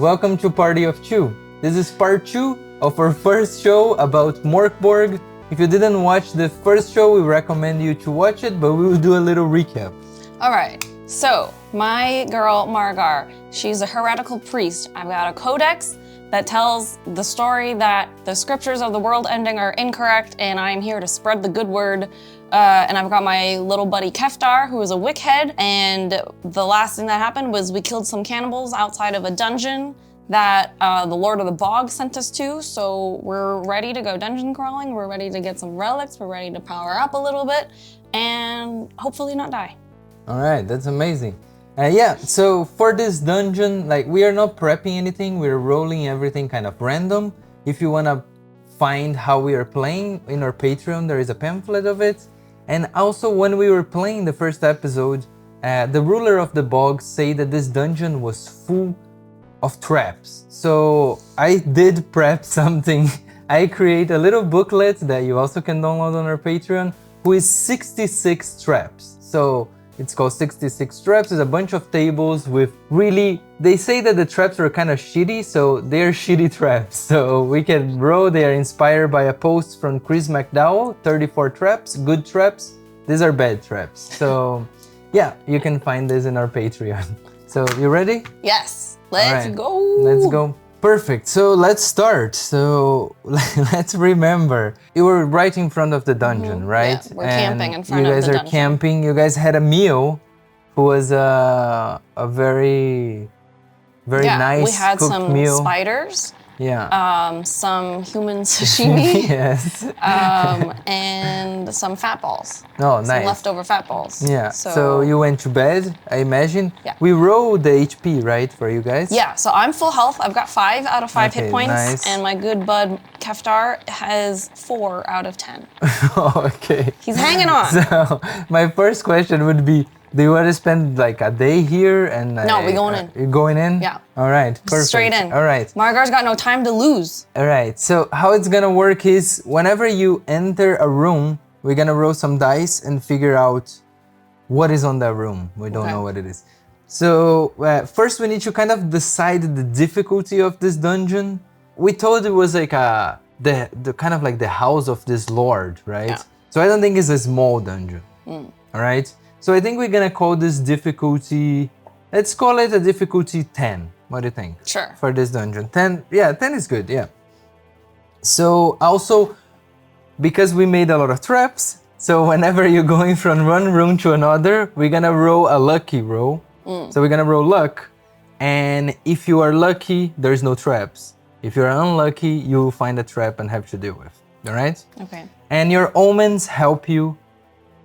welcome to Party of Two. This is part 2 of our first show about MÖRK BORG. If you didn't watch the first show, we recommend you to watch it, but we will do a little recap. Alright, so my girl Margar, she's a heretical priest. I've got a codex that tells the story that the scriptures of the world ending are incorrect, and I'm here to spread the good word. And I've got my little buddy Keftar, who is a wickhead, and the last thing that happened was we killed some cannibals outside of a dungeon that the Lord of the Bog sent us to, so we're ready to go dungeon crawling, we're ready to get some relics, we're ready to power up a little bit, and hopefully not die. Alright, that's amazing. Yeah, so for this dungeon, like, we are not prepping anything, we're rolling everything kind of random. If you wanna find how we are playing, in our Patreon there is a pamphlet of it. And also when we were playing the first episode, the ruler of the bog said that this dungeon was full of traps. So I did prep something. I create a little booklet that you also can download on our Patreon, with 66 traps. So it's called 66 traps. It's a bunch of tables with really, they say that the traps are kind of shitty, so they're shitty traps. So we can roll, they are inspired by a post from Chris McDowell, 34 traps, good traps. These are bad traps. So yeah, you can find this in our Patreon. So you ready? Yes, let's go. Let's go. Perfect, so let's start. So let's remember, you were right in front of the dungeon, right? Yeah, we're camping in front of the dungeon. You guys are camping, you guys had a meal, who was a very nice we had cooked some meal. Spiders. Yeah. Some human sashimi. Yes. And some fat balls. Oh, nice. Some leftover fat balls. Yeah. So you went to bed, I imagine. Yeah. We rolled the HP, right, for you guys? Yeah. So I'm full health. I've got 5 out of 5 Okay, hit points, nice. and my good bud Keftar has 4 out of 10. Oh, okay. He's hanging on. So my first question would be, do you want to spend like a day here and No, we're going in. You're going in? Yeah. All right, perfect. Straight in. All right. Margar's got no time to lose. All right, so how it's gonna work is whenever you enter a room, we're gonna roll some dice and figure out what is on that room. We don't know what it is. So first we need to kind of decide the difficulty of this dungeon. We thought it was like the kind of like the house of this lord, right? Yeah. So I don't think it's a small dungeon. All right. So I think we're gonna call this difficulty, let's call it a difficulty 10. What do you think? Sure. For this dungeon. 10, yeah, 10 is good, yeah. So also, because we made a lot of traps, so whenever you're going from one room to another, we're gonna roll a lucky roll. So we're gonna roll luck, and if you are lucky, there's no traps. If you're unlucky, you'll find a trap and have to deal with, all right? Okay. And your omens help you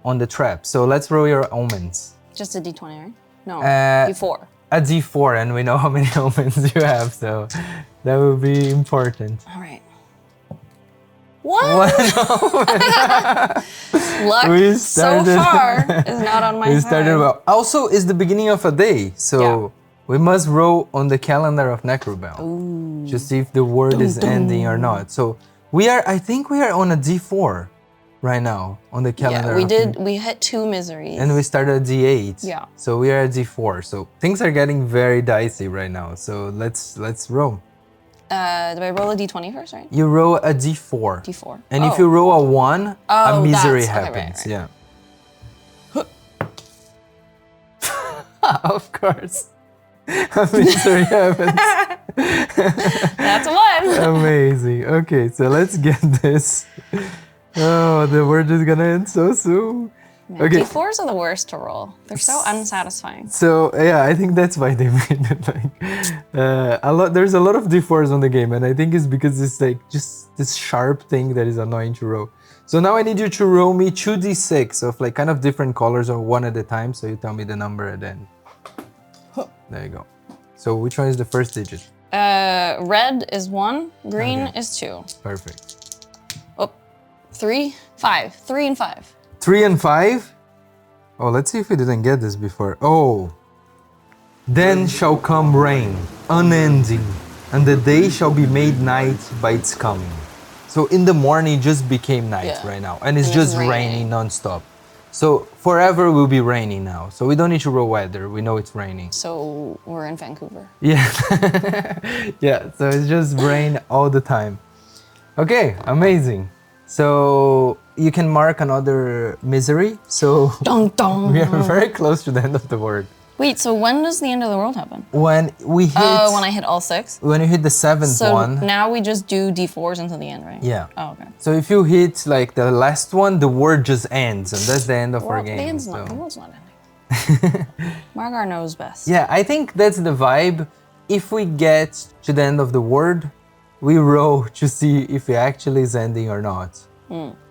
on the trap. So let's roll your omens. Just a d20, right? No, d4. A d4, and we know how many omens you have, so that will be important. All right. What? Luck so far is not on my side. We started well. Also, it's the beginning of a day, so we must roll on the calendar of Necrobell to see if the word is ending or not. So I think we are on a d4 right now on the calendar. Yeah, we hit 2 miseries. And we started a d8. Yeah. So we are at d4. So things are getting very dicey right now. So let's roll. Do I roll a d20 first, right? You roll a d4. D4. And if you roll a 1, a misery that's- okay, happens. right. Yeah. Of course. A misery happens. That's 1. Amazing. Okay, so let's get this. Oh, the word is gonna end so soon. Yeah, Okay. D4s are the worst to roll. They're so unsatisfying. So yeah, I think that's why they made it like a lot. There's a lot of d4s on the game, and I think it's because it's like just this sharp thing that is annoying to roll. So now I need you to roll me 2d6 of like kind of different colors or one at a time. So you tell me the number and then. There you go. So which one is the first digit? Red is 1, green is 2. Perfect. 3, 5. 3 and 5. 3 and 5? Oh, let's see if we didn't get this before. Oh. Then shall come rain, unending, and the day shall be made night by its coming. So in the morning, it just became night right now. And it's just raining non-stop. So forever will be raining now. So we don't need to roll weather. We know it's raining. So we're in Vancouver. Yeah. Yeah, so it's just rain all the time. Okay, amazing. So you can mark another misery. So Dun, dun. we are very close to the end of the word. Wait, so when does the end of the world happen? When we hit... Oh, when I hit all 6? When you hit the 7th So one. now we just do d4s until the end, right? Yeah. Oh, okay. So if you hit like the last one, the word just ends, and that's the end of our game. The world's not ending. Margar knows best. Yeah, I think that's the vibe. If we get to the end of the word, we roll to see if it actually is ending or not.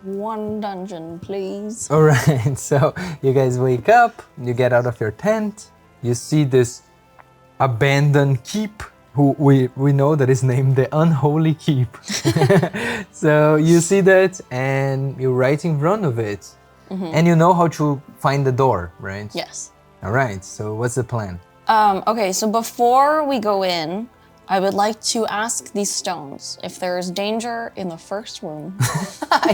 One dungeon, please. All right, so you guys wake up, you get out of your tent, you see this abandoned keep, who we know that is named the Unholy Keep. So you see that and you're right in front of it. And you know how to find the door, right? Yes. All right, so what's the plan? Okay, so before we go in, I would like to ask these stones if there is danger in the first room.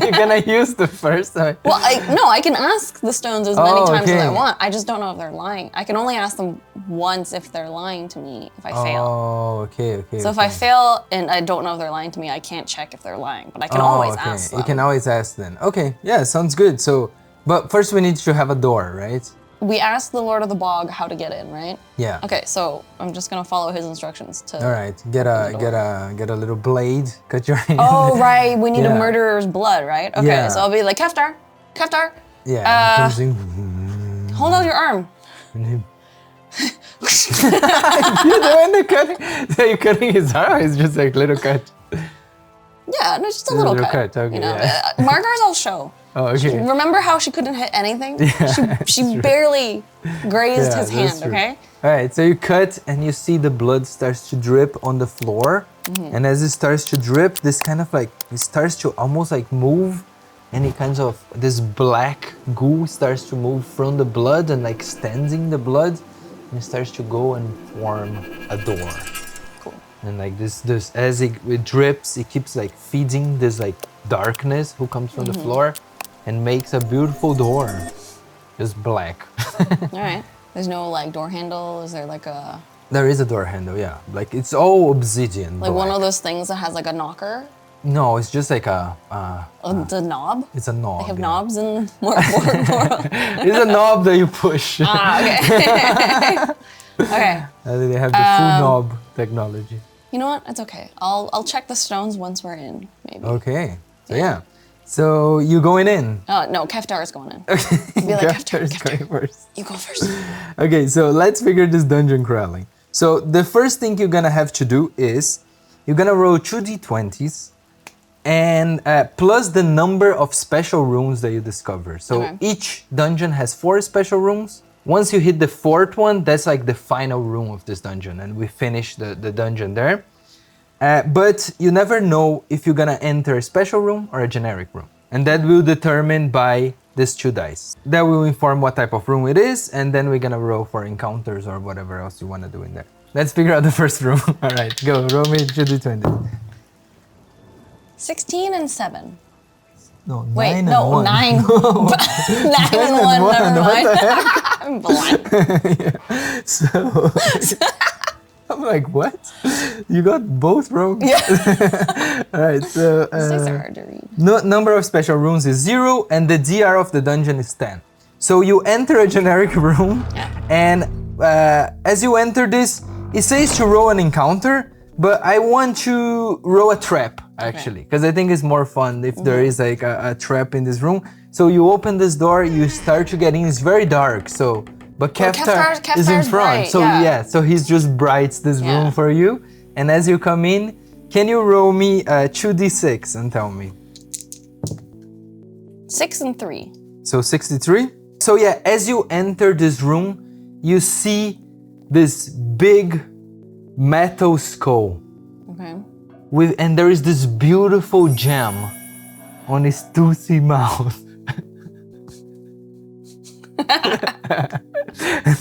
You're gonna use the first one? Well, I can ask the stones as many times as I okay. want. I just don't know if they're lying. I can only ask them once if they're lying to me if I fail. Oh, okay. So if I fail and I don't know if they're lying to me, I can't check if they're lying, but I can always ask them. You can always ask then. Okay, yeah, sounds good. So, but first we need to have a door, right? We asked the Lord of the Bog how to get in, right? Yeah. Okay, so I'm just gonna follow his instructions to. All right, get a little blade, cut your hand. Oh right, we need Yeah. a murderer's blood, right? Okay, Yeah. so I'll be like Keftar. Yeah. comes in. Hold out your arm. You're doing the cutting. So you're cutting his arm. It's just like little cut. Yeah, no, just a little cut. Okay, you know, yeah. Margar's all show. Oh, okay. Remember how she couldn't hit anything? Yeah, she barely grazed his that's hand, true. okay? All right, so you cut and you see the blood starts to drip on the floor. And as it starts to drip, this kind of like, it starts to almost like move. And it kind of, this black goo starts to move from the blood and like stands in the blood. And it starts to go and form a door. Cool. And like this as it drips, it keeps like feeding this like darkness who comes from the floor and makes a beautiful door. Just black. All right. There's no like door handle. Is there like a There is a door handle, yeah. Like it's all obsidian. like one black. of those things that has like a knocker? No, it's just like The knob? it's a knob. They have yeah. knobs in morkborg world. It's a knob that you push. Okay. Okay. They have the full knob technology. You know what? It's okay. I'll check the stones once we're in, maybe. Okay, so yeah. So you going in? Oh no, Keftar is going in. Be like Keftar, Keftar's going first. you go first. Okay, so let's figure this dungeon crawling. So the first thing you're gonna have to do is you're gonna roll 2d20s and plus the number of special rooms that you discover. So Okay. each dungeon has 4 special rooms. Once you hit the 4th one, that's like the final room of this dungeon, and we finish the dungeon there. But you never know if you're gonna enter a special room or a generic room. And that will determine by these 2 dice. That will inform what type of room it is, and then we're gonna roll for encounters or whatever else you wanna do in there. Let's figure out the first room. All right, go, roll me 2d20. 16 and 7. No, Wait, 9 no, and 1. 9. 9 and 1, never mind. I'm blind. Yeah. So, I'm like, what? You got both wrong? Yeah. All right, so... These are hard to read. Number of special rooms is 0, and the DR of the dungeon is 10. So you enter a generic room, and as you enter this, it says to roll an encounter, but I want to roll a trap, actually, because I think it's more fun if there is like a trap in this room. So you open this door, you start to get in, it's very dark, so... But Keftar is in Keftar's front, bright, so yeah. so he's just brights this Yeah. room for you. And as you come in, can you roll me 2d6 and tell me? 6 and 3. So 63. So yeah, as you enter this room, you see this big metal skull. Okay. And there is this beautiful gem on his toothy mouth.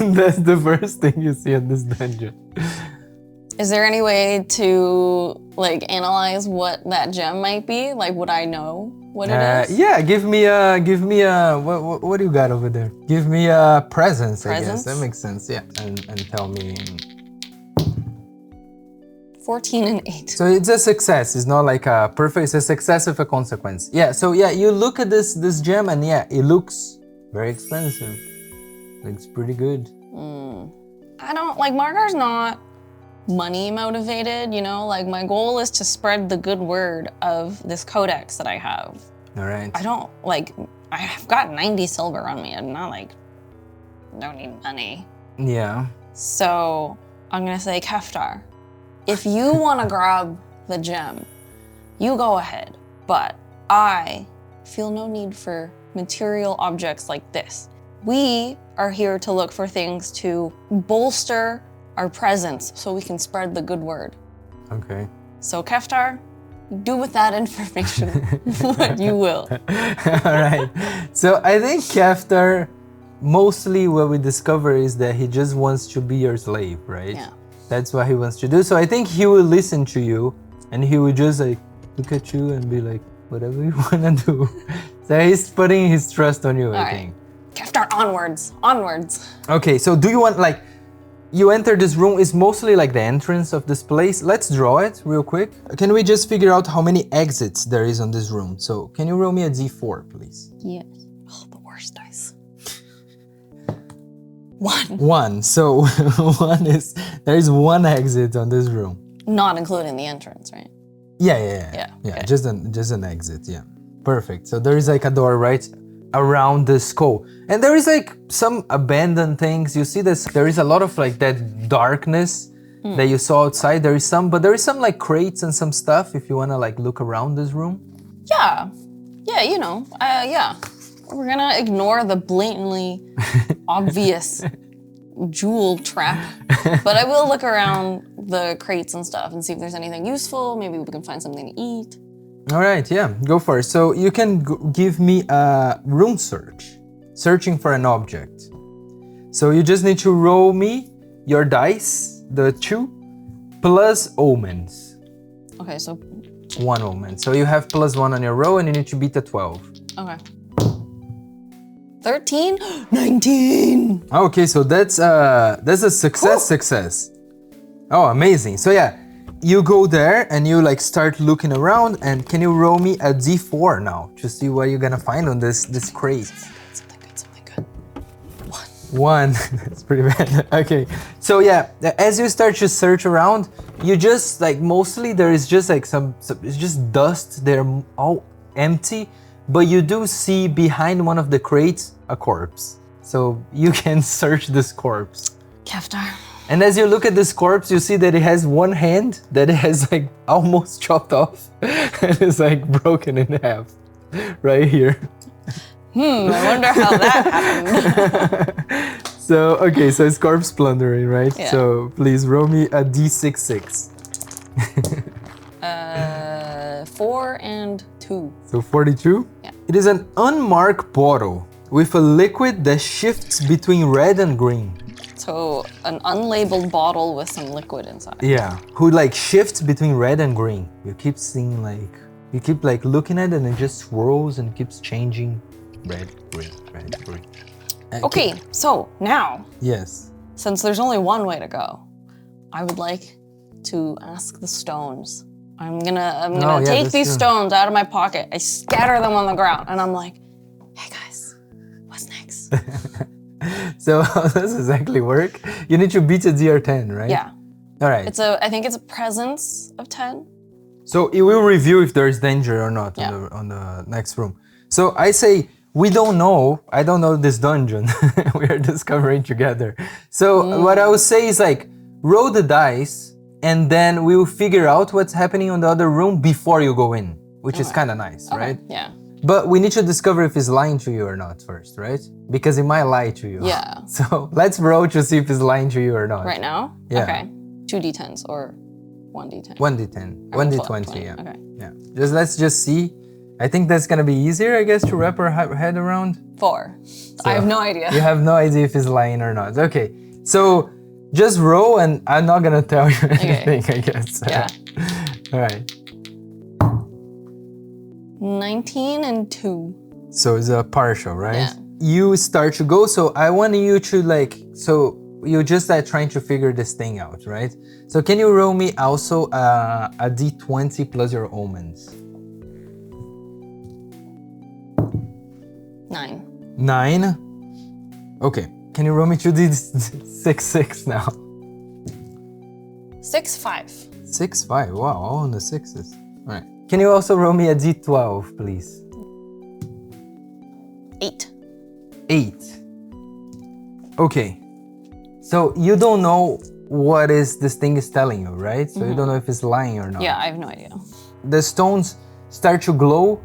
And that's the first thing you see in this dungeon. Is there any way to like analyze what that gem might be? Like, would I know? what it is? Yeah, give me what do you got over there? Give me a presence, I guess. That makes sense, yeah. And tell me. 14 and 8. So it's a success. It's not like a perfect, it's a success with a consequence. Yeah, so yeah, you look at this gem and yeah, it looks very expensive. Looks pretty good. I don't, like, Margar's not money motivated, you know? Like, my goal is to spread the good word of this codex that I have. All right. I don't, like, I've got 90 silver on me. I'm not, like, don't need money. Yeah. So I'm gonna say, Keftar, if you want to grab the gem, you go ahead. But I feel no need for material objects like this. We are here to look for things to bolster our presence so we can spread the good word. Okay. So Keftar, do with that information what you will. All right. So I think Keftar, mostly what we discover is that he just wants to be your slave, right? Yeah. That's what he wants to do. So I think he will listen to you and he will just like look at you and be like, whatever you want to do. So he's putting his trust on you, I think. Keftar, onwards, onwards. Okay, so do you want, like, you enter this room, it's mostly like the entrance of this place. Let's draw it real quick. Can we just figure out how many exits there is on this room? So can you roll me a d4, please? Yes. Oh, the worst dice. 1. 1. So there is one exit on this room. Not including the entrance, right? Yeah. Okay. Just an exit, yeah. Perfect. So there is like a door right around the skull. And there is like some abandoned things. You see this, there is a lot of like that darkness that you saw outside. There is some like crates and some stuff if you want to like look around this room. Yeah, you know, yeah. We're gonna ignore the blatantly obvious jewel trap, but I will look around the crates and stuff and see if there's anything useful. Maybe we can find something to eat. All right, yeah, go for it. So you can give me a room search, searching for an object. So you just need to roll me your dice, the 2, plus omens. Okay, so 1 omen. So you have +1 on your roll and you need to beat a 12. Okay. 13? 19! Okay, so that's a success. Oh, amazing. So yeah, you go there and you like start looking around, and can you roll me a d4 now to see what you're gonna find on this crate? Something good. 1. That's pretty bad. Okay, so yeah, as you start to search around, you just like mostly there is just like some it's just dust. They're all empty. But you do see behind one of the crates a corpse. So you can search this corpse. Keftar. And as you look at this corpse, you see that it has one hand that it has like almost chopped off and it's like broken in half right here. I wonder how that happened. So, okay, so it's corpse plundering, right? Yeah. So please roll me a d6. 4 and 2. So 42? Yeah. It is an unmarked bottle with a liquid that shifts between red and green. So an unlabeled bottle with some liquid inside. Yeah, who like shifts between red and green. You keep seeing like, you keep like looking at it and it just swirls and keeps changing red, green, red, green. Okay, so now, Yes. since there's only one way to go, I would like to ask the stones. I'm gonna take these stones out of my pocket. I scatter them on the ground and I'm like, hey guys, what's next? So how does this exactly work? You need to beat a DR10, right? Yeah. All right. I think it's a presence of 10. So it will review if there is danger or not Yeah. on the next room. So I say, we don't know. I don't know this dungeon. We are discovering together. So what I would say is like, roll the dice and then we will figure out what's happening on the other room before you go in, which is kind of nice, right? Yeah. But we need to discover if he's lying to you or not first, right? Because he might lie to you. Yeah. So let's roll to see if he's lying to you or not. Right now? Yeah. Okay. 2 d10s or 1 d10? 1d10. Or 1d20, yeah. Okay. Yeah. Let's just see. I think that's gonna be easier, I guess, to wrap our head around. 4. I have no idea. You have no idea if he's lying or not. Okay. So just roll and I'm not gonna tell you anything, I guess. Yeah. All right. 19 and 2. So it's a partial, right? Yeah. You start to go, so I want you to like, so you're just like trying to figure this thing out, right? So can you roll me also a d20 plus your omens? 9. 9. Okay. Can you roll me 2d6 now? 6, 5. 6, 5. Wow, all on the 6s. All right. Can you also roll me a d12, please? 8. 8. Okay. So you don't know what this thing is telling you, right? So you don't know if it's lying or not. Yeah, I have no idea. The stones start to glow,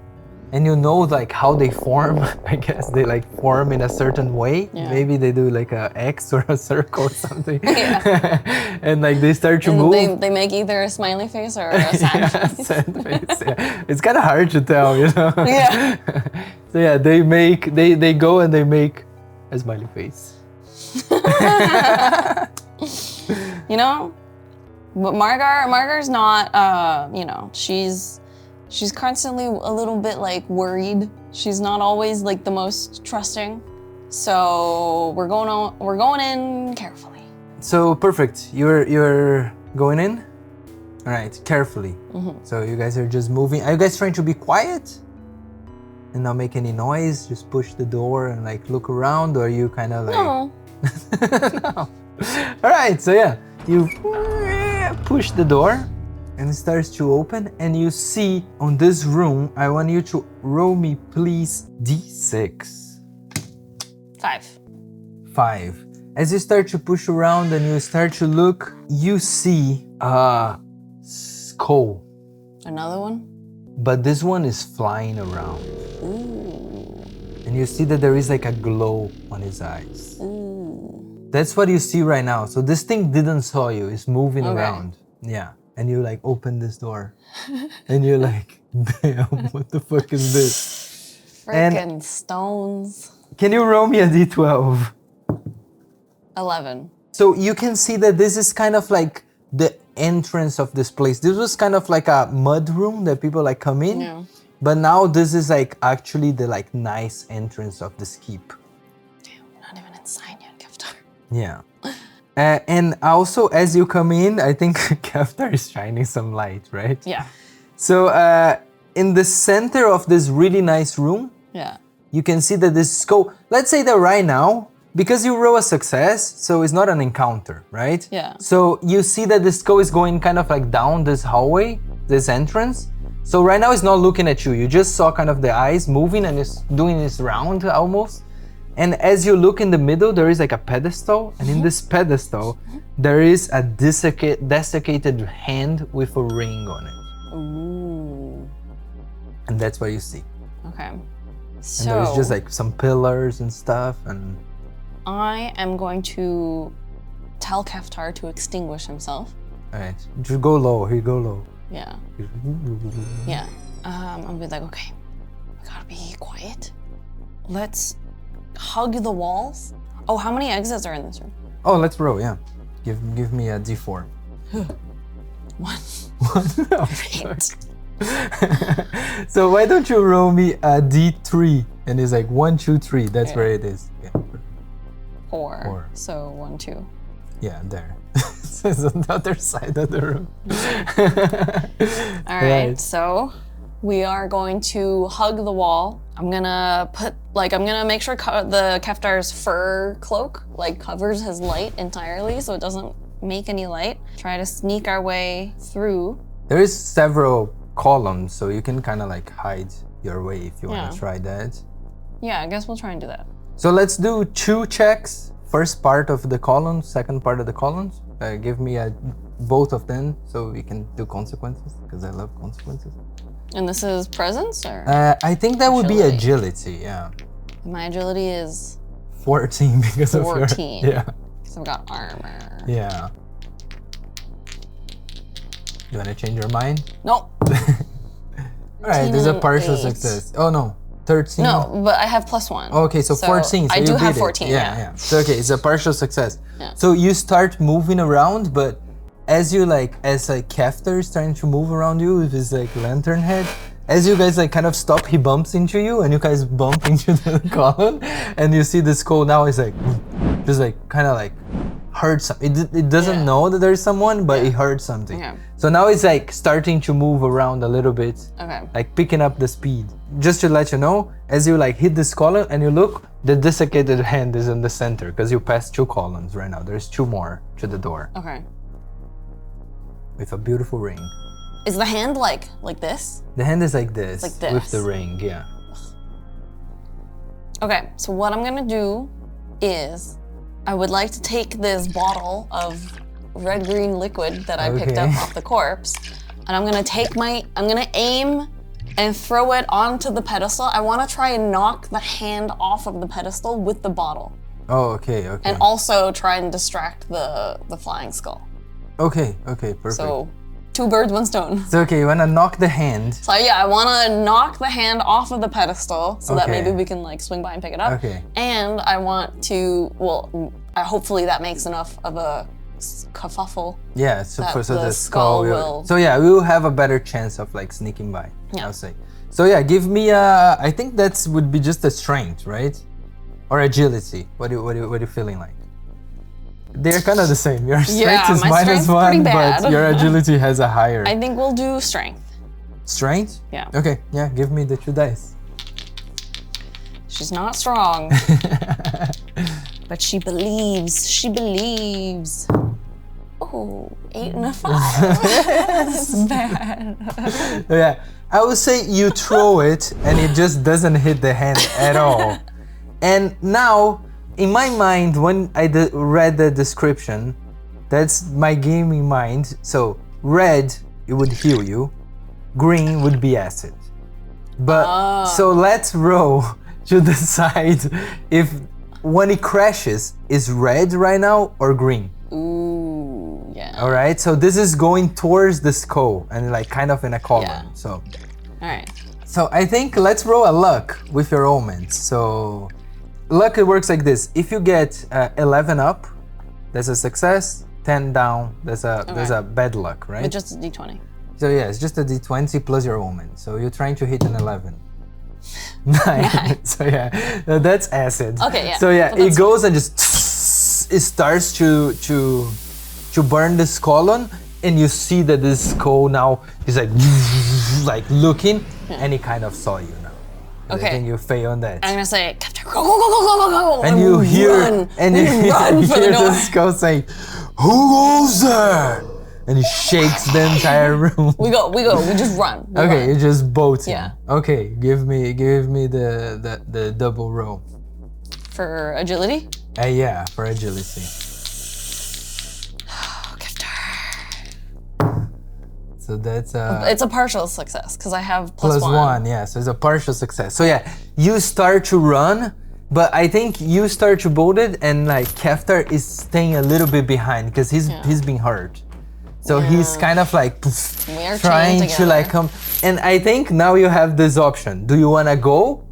and you know like how they form. I guess they like form in a certain way. Yeah. Maybe they do like a X or a circle or something. Yeah. And like they start to And move. they make either a smiley face or a sad face. Sad face, yeah. It's kind of hard to tell, you know. Yeah. So yeah, they go and they make a smiley face. You know, but Margar's not. You know, she's constantly a little bit like worried. She's not always like the most trusting. So we're going in carefully. So perfect. You're going in. All right, carefully. So you guys are just moving. Are you guys trying to be quiet and not make any noise? Just push the door and like look around, or are you kind of like? No. No. All right. So yeah, you push the door. And it starts to open, and you see on this room, I want you to roll me, please, d6. 5. 5. As you start to push around and you start to look, you see a skull. Another one? But this one is flying around. Ooh. And you see that there is like a glow on his eyes. Ooh. That's what you see right now. So this thing didn't saw you, it's moving Okay. around. Yeah. And you like open this door. And you're like, damn, what the fuck is this? Freaking stones. Can you roll me a d12? 11. So you can see that this is kind of like the entrance of this place. This was kind of like a mud room that people like come in. Yeah. But now this is like actually the like nice entrance of this keep. Damn, we're not even inside yet, Keftar. Yeah. And also as you come in, I think Keftar is shining some light, right? Yeah. So in the center of this really nice room, Yeah. you can see that this skull, let's say that right now, because you roll a success, so it's not an encounter, right? Yeah. So you see that the skull is going kind of like down this hallway, this entrance. So right now it's not looking at you. You just saw kind of the eyes moving and it's doing this round almost. And as you look in the middle, there is like a pedestal. And in this pedestal, there is a desiccated hand with a ring on it. Ooh. And that's what you see. Okay. So And there's just like some pillars and stuff. And I am going to tell Keftar to extinguish himself. all right, just go low. Here, go low. Yeah. Yeah. I'll be like, okay, we gotta be quiet. Let's hug the walls. Oh, how many exits are in this room? Oh, let's roll. Yeah, give me a d4. 1. Oh, Great. So why don't you roll me a d3? And it's like 1, 2, 3. That's Yeah. where it is. Yeah. 4. 4. So 1, 2. Yeah, there. It's on the other side of the room. All right. Right. So we are going to hug the wall. I'm gonna make sure the Keftar's fur cloak like covers his light entirely, so it doesn't make any light. Try to sneak our way through. There is several columns, so you can kind of like hide your way if you want Yeah. to try that. Yeah, I guess we'll try and do that. So let's do 2 checks. First part of the columns, second part of the columns. Give me both of them so we can do consequences, because I love consequences. And this is presence, or I think that would be Agility. agility, yeah. my agility is 14 because 14. of your... Yeah. So I've got armor. Yeah. You want to change your mind? Nope. All right, there's a 13 partial and 8. success. Oh no, 13. No, but I have +1. Okay, so 14. So I you do beat have it. 14. Yeah. So okay, it's a partial success. Yeah. So you start moving around, but as Keftar is starting to move around you with his like lantern head, as you guys like kind of stop, he bumps into you, and you guys bump into the column, and you see the skull now is like, just like kind of like hurts. It doesn't know that there's someone, but it hurts something. Yeah. So now it's like starting to move around a little bit, like picking up the speed. Just to let you know, as you like hit this column and you look, the desiccated hand is in the center because you passed 2 columns right now. There's 2 more to the door. Okay. With a beautiful ring. Is the hand like this? The hand is like this, like this. with the ring, yeah. Okay, so what I'm gonna do is I would like to take this bottle of red-green liquid that I picked up off the corpse, and I'm gonna aim and throw it onto the pedestal. I wanna try and knock the hand off of the pedestal with the bottle. Oh, okay. And also try and distract the flying skull. Okay, perfect. So, 2 birds, 1 stone. So, okay, you wanna knock the hand. So yeah, I wanna knock the hand off of the pedestal so that maybe we can like swing by and pick it up. Okay. And I want to, hopefully that makes enough of a kerfuffle. Yeah, so the skull will... So yeah, we will have a better chance of like sneaking by, I'll say. So yeah, give me I think that would be just a strength, right? Or agility. What are you feeling like? They're kind of the same. Your strength is -1, but your agility has a higher. I think we'll do strength. Strength? Yeah. Okay, yeah, give me the 2 dice. She's not strong. But she believes. Oh, 8 and a 5. That's bad. Yeah, I would say you throw it and it just doesn't hit the hand at all. And now, in my mind, when I read the description, that's my gaming mind. So red, it would heal you. Green would be acid. But so let's roll to decide if when it crashes, is red right now or green? Ooh, yeah. All right, so this is going towards the skull and like kind of in a column. Yeah. So, all right. So I think let's roll a luck with your omens. So luck, it works like this. If you get 11 up, that's a success. 10 down, there's a bad luck, right? But just a d20. So yeah, it's just a d20 plus your omen. So you're trying to hit an 11. 9. So yeah, that's acid. Okay, yeah. So yeah, it goes and just it starts to burn this column, and you see that this skull now is like looking, and it kind of saw you now. Okay. I think you fail on that. I'm gonna say, Keftar, go. And you hear run. And you hear the skull saying, "Who goes there?" And he shakes the entire room. We go. We just run. We okay, run. you just bolt him. Yeah. Okay, give me the double roll. For agility? Yeah, for agility. Oh, Keftar. So that's It's a partial success because I have plus one. Yeah, so it's a partial success. So yeah, you start to run, but I think you start to bolt it, and like Keftar is staying a little bit behind because he's been hurt. So he's kind of like trying to like come. And I think now you have this option. Do you want to go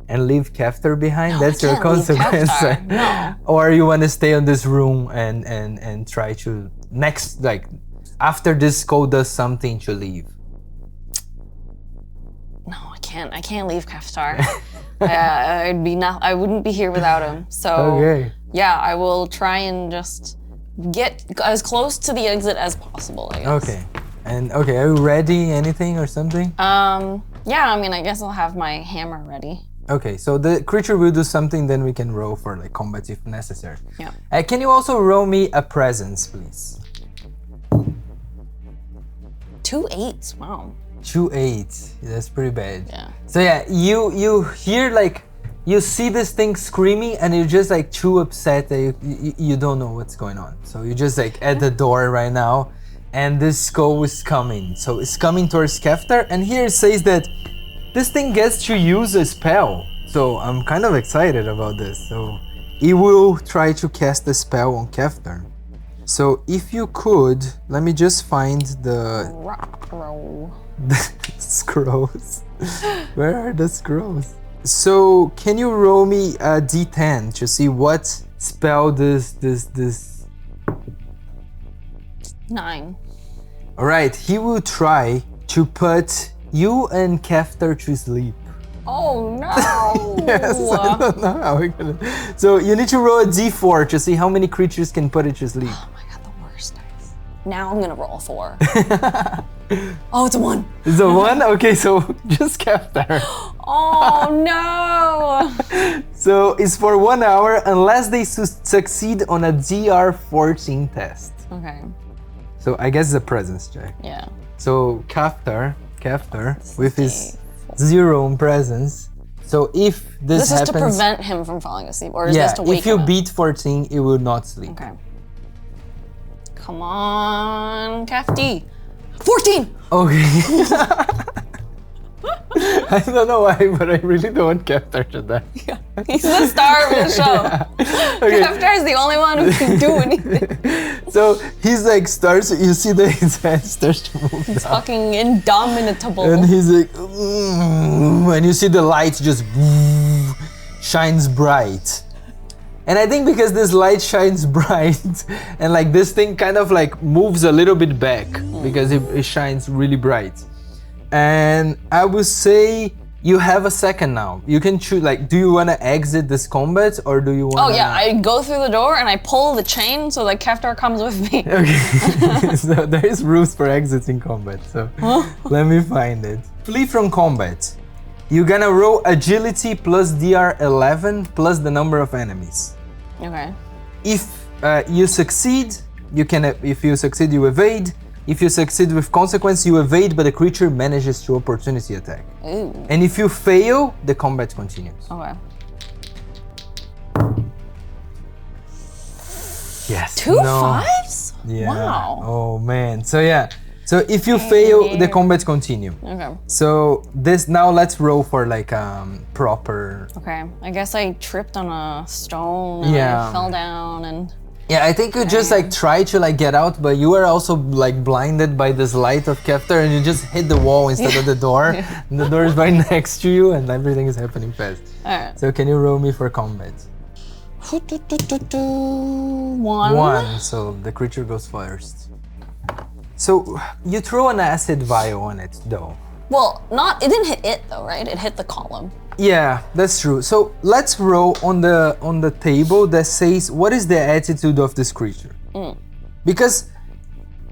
and leave Keftar behind? No, that's your consequence. No. Or you want to stay in this room and try to next, like after this skull does something, to leave. No, I can't leave Keftar. I wouldn't be here without him. So yeah, I will try and just get as close to the exit as possible, I guess. Okay. And are you ready? Anything or something? Yeah, I mean, I guess I'll have my hammer ready. Okay, so the creature will do something, then we can roll for like combat if necessary. Yeah. Can you also roll me a presence, please? 2 8s, wow. 2 8s, that's pretty bad. Yeah. So yeah, you hear like, you see this thing screaming and you're just like too upset that you don't know what's going on. So you're just like at the door right now, and this skull is coming. So it's coming towards Keftar, and here it says that this thing gets to use a spell. So I'm kind of excited about this. So it will try to cast a spell on Keftar. So if you could, let me just find the scrolls. Where are the scrolls? So can you roll me a d10 to see what spell this 9. All right, he will try to put You and Keftar to sleep. Oh no! Yes, I don't know how we're gonna... So you need to roll a d4 to see how many creatures can put it to sleep. Oh my god, the worst dice. Now I'm gonna roll a 4. Oh, it's a 1. It's a 1? Okay, so just Keftar. Oh no! So it's for 1 hour unless they succeed on a DR14 test. Okay. So I guess it's a presence check. Yeah. So Keftar with his 0 in presence. So if this happens... This is to prevent him from falling asleep, or is this to wake if you him up? beat 14, it will not sleep. Okay. Come on, Kefty. 14! Okay. I don't know why, but I really don't want Keftar to die. Yeah. He's the star of the show. Yeah. Okay. Keftar is the only one who can do anything. So he's like starts, you see that his head starts to move He's down. fucking indomitable. And he's like, and you see the light just shines bright. And I think because this light shines bright and like this thing kind of like moves a little bit back because it shines really bright. And I would say you have a second now. You can choose, like, do you want to exit this combat or do you want to... Oh yeah, I go through the door and I pull the chain so that Keftar comes with me. Okay, so there is rules for exiting combat, so let me find it. Flee from combat. You're gonna roll agility plus DR11 plus the number of enemies. Okay. If you succeed, you can. If you succeed, you evade. If you succeed with consequence, you evade, but the creature manages to opportunity attack. Ooh. And if you fail, the combat continues. Okay. Yes. 2 5s? Yeah. Wow. Oh man. So yeah. So if you fail, the combat continue. Okay. So this now let's roll for like proper. Okay. I guess I tripped on a stone and I fell down and... Yeah, I think you just like try to like get out, but you were also like blinded by this light of Keftar and you just hit the wall instead of the door. And the door is right next to you and everything is happening fast. Alright. So can you roll me for combat? 1. 1, so the creature goes first. So you throw an acid vial on it though. Well, it didn't hit it though, right? It hit the column. Yeah, that's true. So let's roll on the table that says what is the attitude of this creature. Because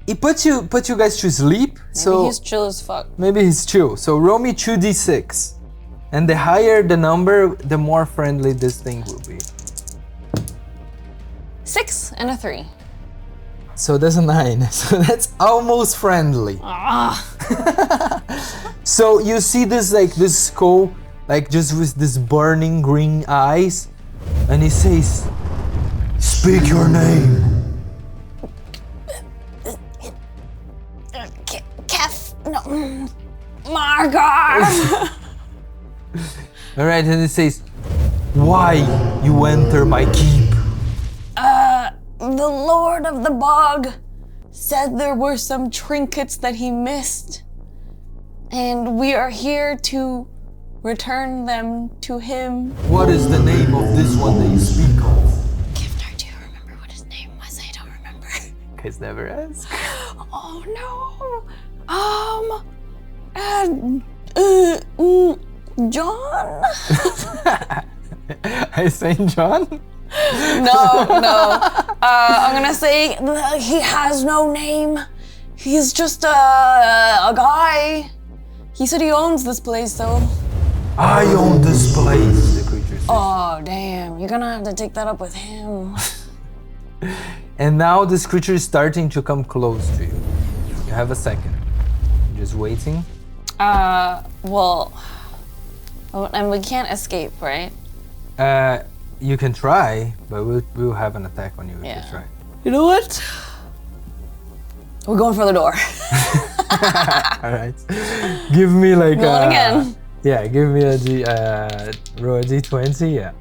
it puts you guys to sleep. Maybe he's chill as fuck. Maybe he's chill. So roll me 2d6. And the higher the number, the more friendly this thing will be. 6 and a 3. So that's a 9. So that's almost friendly. So you see this like this skull, like just with this burning green eyes, and he says, "Speak your name." Margar. All right, and he says, "Why you enter my keep?" The Lord of the Bog said there were some trinkets that he missed, and we are here to return them to him. What is the name of this one that you speak of? Keftar, do you remember what his name was? I don't remember. Guys never ask. Oh no. John? I say John? No. I'm gonna say he has no name. He's just a guy. He said he owns this place, though. I own this place, the creature says. Oh, damn. You're gonna have to take that up with him. And now this creature is starting to come close to you. You have a second. Just waiting. Well... Oh, and we can't escape, right? You can try, but we'll have an attack on you if you try. You know what? We're going for the door. All right. Give me like Roll it again. Yeah, give me a roll a d20, yeah.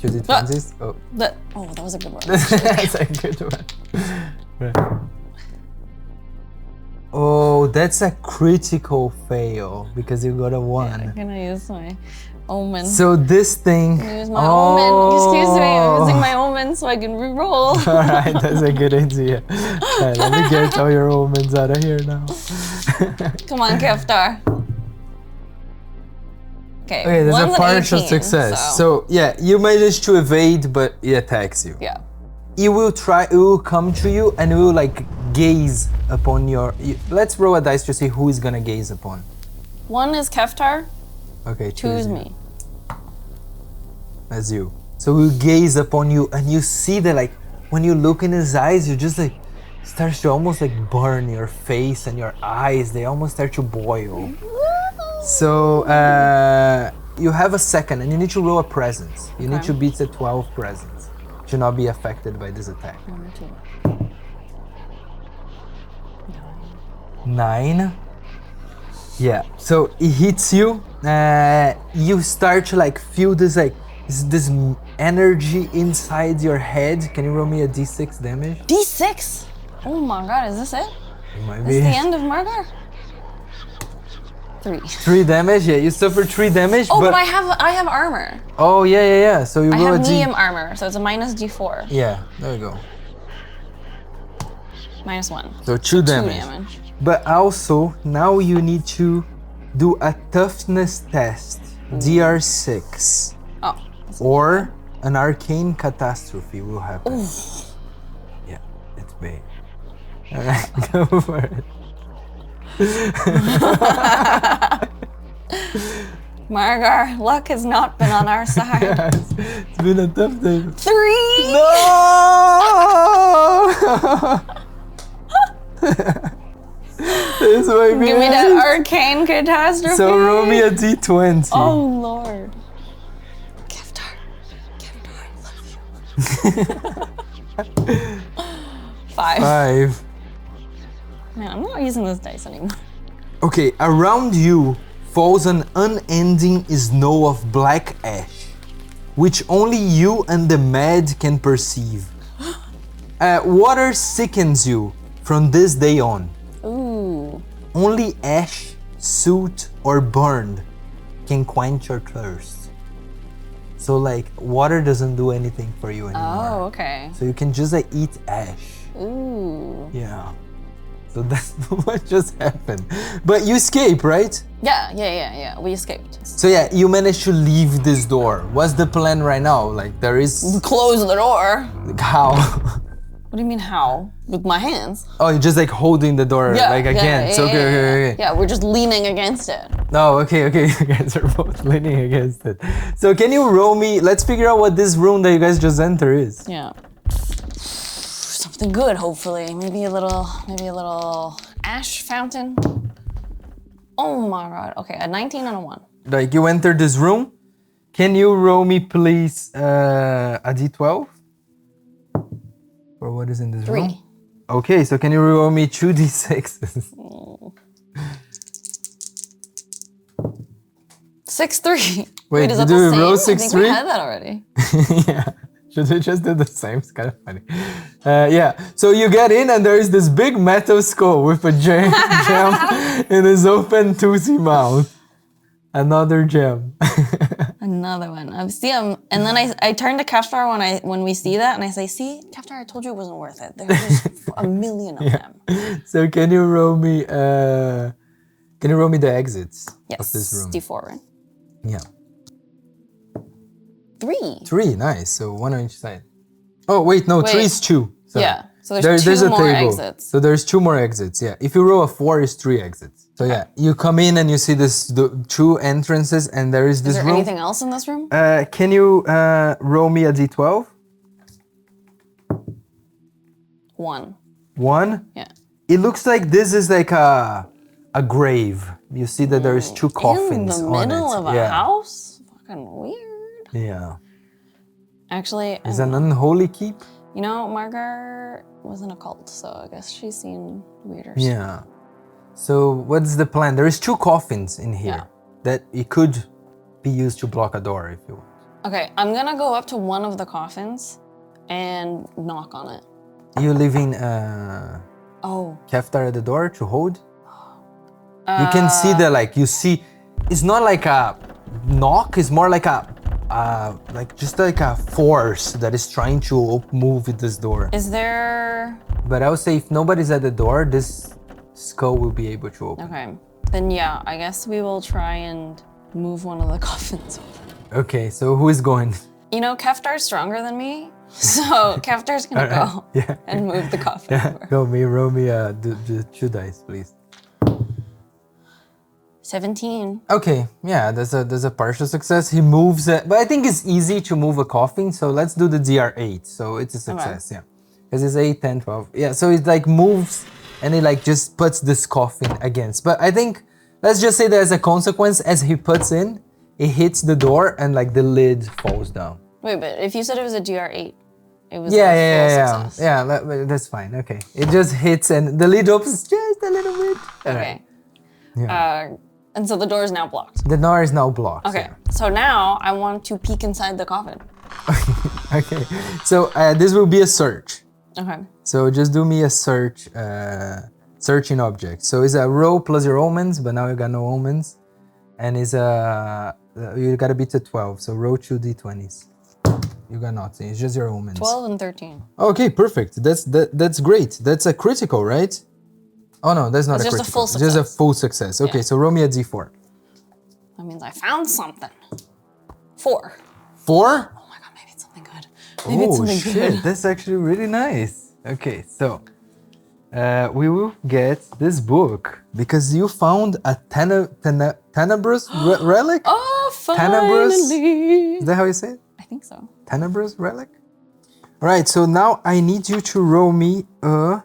2 d20s? That was a good one. That's a good one. Right. Oh, that's a critical fail because you got a 1. I'm gonna use my Omen. So this thing. Use my omen. Excuse me, I'm using my omen so I can re-roll. Alright, that's a good idea. Alright, let me get all your omens out of here now. Come on, Keftar. Okay, There's a one's partial 18, success. So yeah, you manage to evade, but it attacks you. Yeah. It will come to you and it will like gaze upon let's roll a dice to see who is gonna gaze upon. 1 is Keftar, Okay, 2 is me. That's you. So we'll gaze upon you and you see that like when you look in his eyes, you just like starts to almost like burn your face and your eyes. They almost start to boil. So you have a second and you need to roll a presence. You need to beat the 12 presence to not be affected by this attack. 1 or 2. 9. Yeah, so it hits you. You start to like feel this like this energy inside your head. Can you roll me a d6 damage? D6? Oh my god, is this it? It might Is be. this the end of Margar? 3. 3 damage. Yeah, you suffer 3 damage. Oh, but I have armor. Oh yeah. So you I roll have a d. medium armor, so it's a minus D4. Yeah, there you go. Minus 1. So 2 damage. 2 damage. But also now you need to do a toughness test, DR6, or an arcane catastrophe will happen. Ooh. Yeah, it's big. All right, go for it. Margar, luck has not been on our side. Yeah, it's been a tough day. 3! No! This might be Give me that it. arcane catastrophe. So roll me a d20. Oh lord. Keftar, I love you. 5. 5. Man, I'm not using this dice anymore. Okay, around you falls an unending snow of black ash, which only you and the mad can perceive. Water sickens you from this day on. Ooh. Only ash, soot, or burned can quench your thirst. So like, water doesn't do anything for you anymore. Oh, okay. So you can just like eat ash. Ooh. Yeah. So that's what just happened. But you escape, right? Yeah. We escaped. So yeah, you managed to leave this door. What's the plan right now? Like there is... Close the door. Like, how? What do you mean how? With my hands. Oh, you're just like holding the door against. Okay. Yeah, we're just leaning against it. Oh, okay. You guys are both leaning against it. So can you roll me? Let's figure out what this room that you guys just enter is. Yeah. Something good, hopefully. Maybe a little ash fountain. Oh my god. Okay, a 19 and a 1. Like you enter this room. Can you roll me please a d12? Or what is in this 3. room? Okay, so can you roll me 2 d6s? 6-3. Wait, is that did the you same? roll I think 6-3? we had that already. Yeah. Should we just do the same? It's kind of funny. Yeah, so you get in and there is this big metal skull with a gem in his open toothy mouth. Another gem. Another one. And then I turn to Keftar when we see that and I say, see, Keftar, I told you it wasn't worth it. There's just a million of them. So can you roll me the exits of this room? D4, right? Yeah. 3. 3, nice. So 1 on each side. Oh wait, no, 3 is 2. Sorry. Yeah. So there's 2 more exits. So there's 2 more exits. Yeah. If you roll a 4, it's 3 exits. So yeah, you come in and you see the 2 entrances, and there is this room. Is there anything else in this room? Can you roll me a d12? 1. 1? Yeah. It looks like this is like a grave. You see that there is 2 coffins on it. In the middle of a house? Fucking weird. Yeah. Actually, Is an unholy keep? You know, Margar was in a cult, so I guess she's seen weirder stuff. Yeah. So what's the plan? There is 2 coffins in here that it could be used to block a door if you want. Okay, I'm gonna go up to one of the coffins and knock on it. You leaving Keftar at the door to hold? You can see that, like, you see, it's not like knock. It's more like just like a force that is trying to move this door. Is there... But I would say if nobody's at the door, this skull will be able to open. Okay. Then yeah, I guess we will try and move one of the coffins open. Okay, so who is going? You know, Keftar's stronger than me, so Keftar's gonna go and move the coffin over. Roll me the 2 dice, please. 17. Okay, yeah, there's a partial success. He moves it, but I think it's easy to move a coffin, so let's do the DR8. So it's a success, yeah. Because it's 8, 10, 12. Yeah, so it like moves and it like just puts this coffin against. But I think, let's just say there's a consequence as he puts in, it hits the door and like the lid falls down. Wait, but if you said it was a DR8, it was yeah, success. yeah, that's fine, okay. It just hits and the lid opens just a little bit. Okay. Yeah. And so the door is now blocked. The door is now blocked. Okay, so now I want to peek inside the coffin. Okay, so this will be a search. Okay. So just do me a search, searching object. So it's a roll plus your omens, but now you got no omens. And it's you gotta beat a 12, so roll 2 d20s. You got nothing, it's just your omens. 12 and 13. Okay, perfect, that's great. That's a critical, right? Oh no, that's not a critical. Just a full success. Just a full success. Okay, so roll me a d4. That means I found something. 4. 4? Oh my god, maybe it's something good. Maybe it's something good. That's actually really nice. Okay, so we will get this book because you found a tenebrous relic? Oh, finally! Tenebrous? Is that how you say it? I think so. Tenebrous relic? Alright, so now I need you to roll me a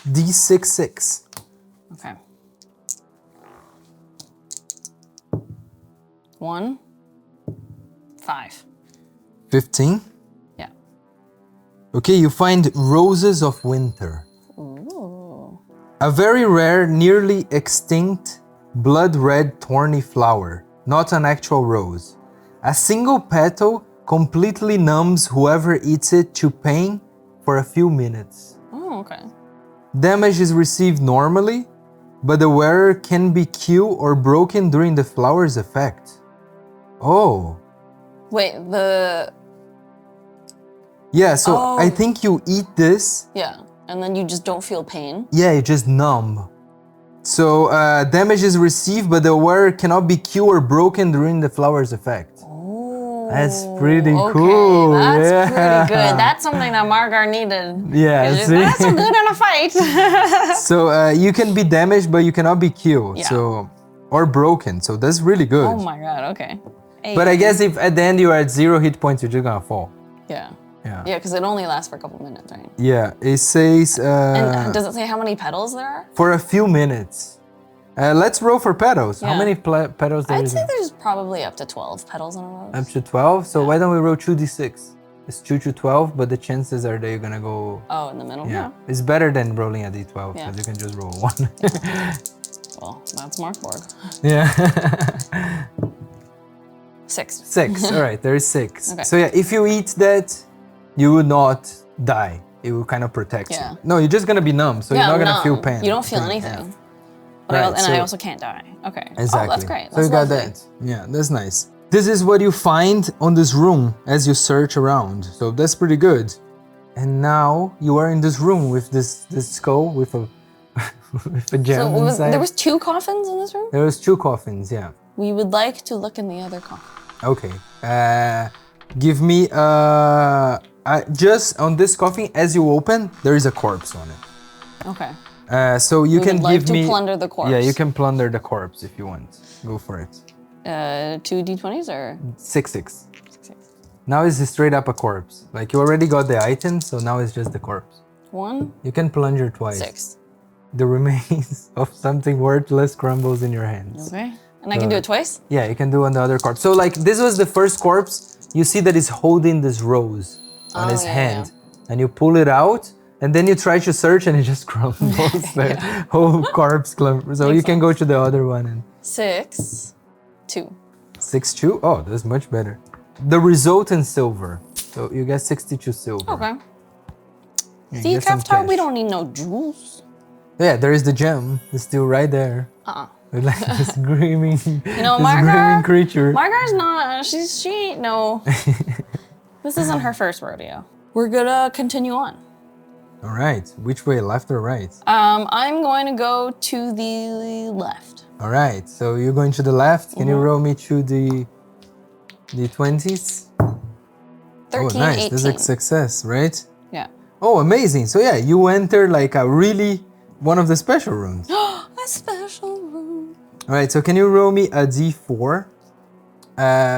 d6. Okay. 1, 5. 15? Yeah. Okay, you find roses of winter. Ooh. A very rare, nearly extinct, blood-red thorny flower, not an actual rose. A single petal completely numbs whoever eats it to pain for a few minutes. Oh, okay. Damage is received normally, but the wearer can be killed or broken during the flower's effect. Oh. Wait, Yeah, so I think you eat this. Yeah, and then you just don't feel pain. Yeah, you just numb. So damage is received, but the wearer cannot be killed or broken during the flower's effect. Oh, that's pretty okay, cool. That's pretty good. That's something that Margar needed. Yeah, see? That's so good in a fight. So you can be damaged, but you cannot be killed. Yeah. So or broken. So that's really good. Oh my god. Okay. But I guess if at the end you are at 0 hit points, you're just gonna fall. Yeah. Yeah. Yeah, because it only lasts for a couple minutes, right? Yeah, it says... and does it say how many petals there are? For a few minutes. Let's roll for petals. How many petals there I'd is? say there's probably up to 12 petals in a rose. Up to 12? So why don't we roll 2d6? It's 2 to 12, but the chances are that you're gonna go... Oh, in the middle? Yeah. It's better than rolling a d12, because Yeah. you can just roll 1. Well, that's MÖRK BORG. Yeah. 6. 6, all right, there is 6. Okay. So yeah, if you eat that, you will not die. It will kind of protect Yeah. you. No, you're just gonna be numb, so Yeah, you're not gonna numb. feel pain. You don't feel Yeah. anything. Right, I so- also can't die. Okay. Exactly. Oh, that's great. So That's you got lovely. that. Yeah, that's nice. This is what you find on this room as you search around. So that's pretty good. And now you are in this room with this skull with a with a gem So inside. there was 2 coffins in this room? There was 2 coffins, yeah. We would like to look in the other coffin. Okay. Give me just on this coffin as you open, there is a corpse on it. Okay. So you We can would like give to me plunder the corpse. Yeah, you can plunder the corpse if you want. Go for it. 2 d20s or 6. 6? Now it's straight up a corpse. Like you already got the item, so now it's just the corpse. 1, You can plunger twice. 6. The remains of something worthless crumbles in your hands. Okay. And I can do it twice? Yeah, you can do on the other corpse. So like this was the first corpse. You see that he's holding this rose on his hand. And you pull it out and then you try to search and it just crumbles. The whole corpse clump. So you can go to the other one and 6, 2. 6 2. Oh, that's much better. The result in silver. So you get 62 silver. Okay. Yeah, See, get some Keftar, we cash. don't need no jewels. Yeah, there is the gem. It's still right there. with like this screaming, Margar, creature. Margar's not. She ain't no. This isn't her first rodeo. We're gonna continue on. All right. Which way, left or right? I'm going to go to the left. All right. So you're going to the left. Can you roll me through the 20s? 13, oh, nice. 18. That's a success, right? Yeah. Oh, amazing. So yeah, you enter like one of the special rooms. A special room. All right. So can you roll me a d4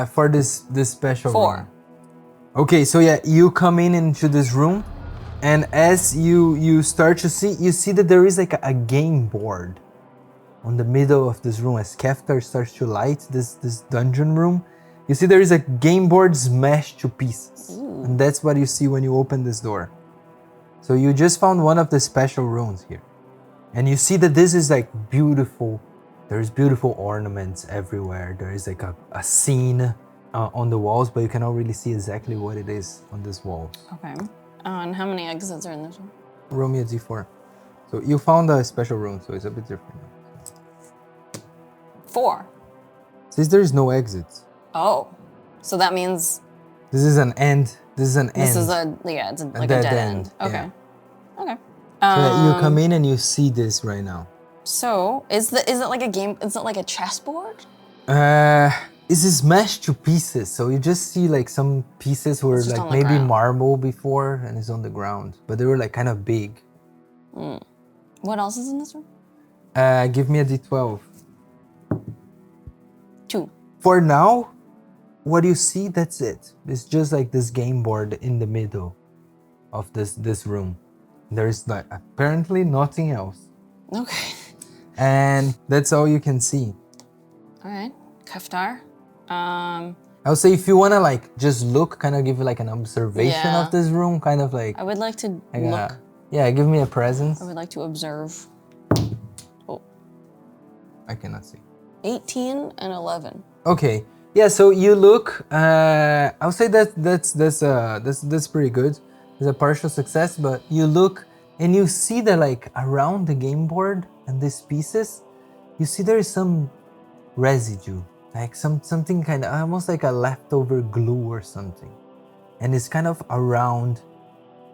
for this special 4. room? Okay. So yeah, you come into this room, and as you start to see, you see that there is like a game board on the middle of this room. As Keftar starts to light this dungeon room, you see there is a game board smashed to pieces. Ooh. And that's what you see when you open this door. So you just found one of the special rooms here. And you see that this is like beautiful. There's beautiful ornaments everywhere. There is like a scene on the walls, but you cannot really see exactly what it is on this wall. Okay. And how many exits are in this one? Roll me a d4. So you found a special room, so it's a bit different. 4. Since there is no exits. Oh, so that means this is an end. This is it's like a dead end. Okay. Yeah. Okay. So you come in and you see this right now. So is it like a game? Is it like a chessboard? This is smashed to pieces. So you just see like some pieces were like maybe ground. marble before and it's on the ground, but they were like kind of big. What else is in this room? Give me a d12. 2. For now, what you see, that's it. It's just like this game board in the middle of this room. There's like apparently nothing else. Okay. And that's all you can see. All right, Keftar. I would say if you wanna like just look, kind of give you like an observation of this room, kind of like. I would like to look. Yeah, give me a presence. I would like to observe. Oh. I cannot see. 18 and 11. Okay. Yeah. So you look. I would say that's pretty good. It's a partial success, but you look and you see that like around the game board and these pieces, you see there is some residue, like something kind of almost like a leftover glue or something, and it's kind of around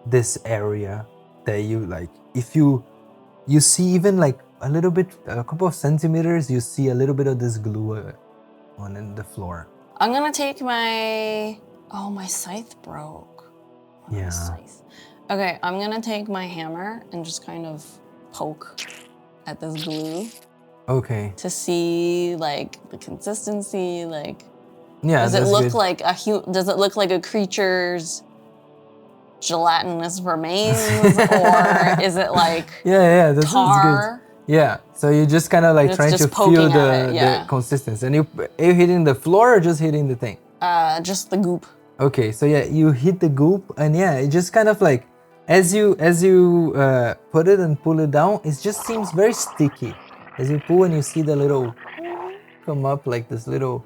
this area that you like. If you see even like a little bit, a couple of centimeters, you see a little bit of this glue on the floor. I'm gonna take my scythe broke. Yeah. Scythe. Okay, I'm gonna take my hammer and just kind of poke at this glue. Okay. To see like the consistency, like. Yeah. Does it look like Does it look like a creature's gelatinous remains, or is it like that's tar? Good. Yeah. So you just kind of like trying to feel the consistency, and you hitting the floor or just hitting the thing? Just the goop. Okay, so yeah, you hit the goop, and yeah, it just kind of like, as you put it and pull it down, it just seems very sticky. As you pull and you see the little come up, like this little,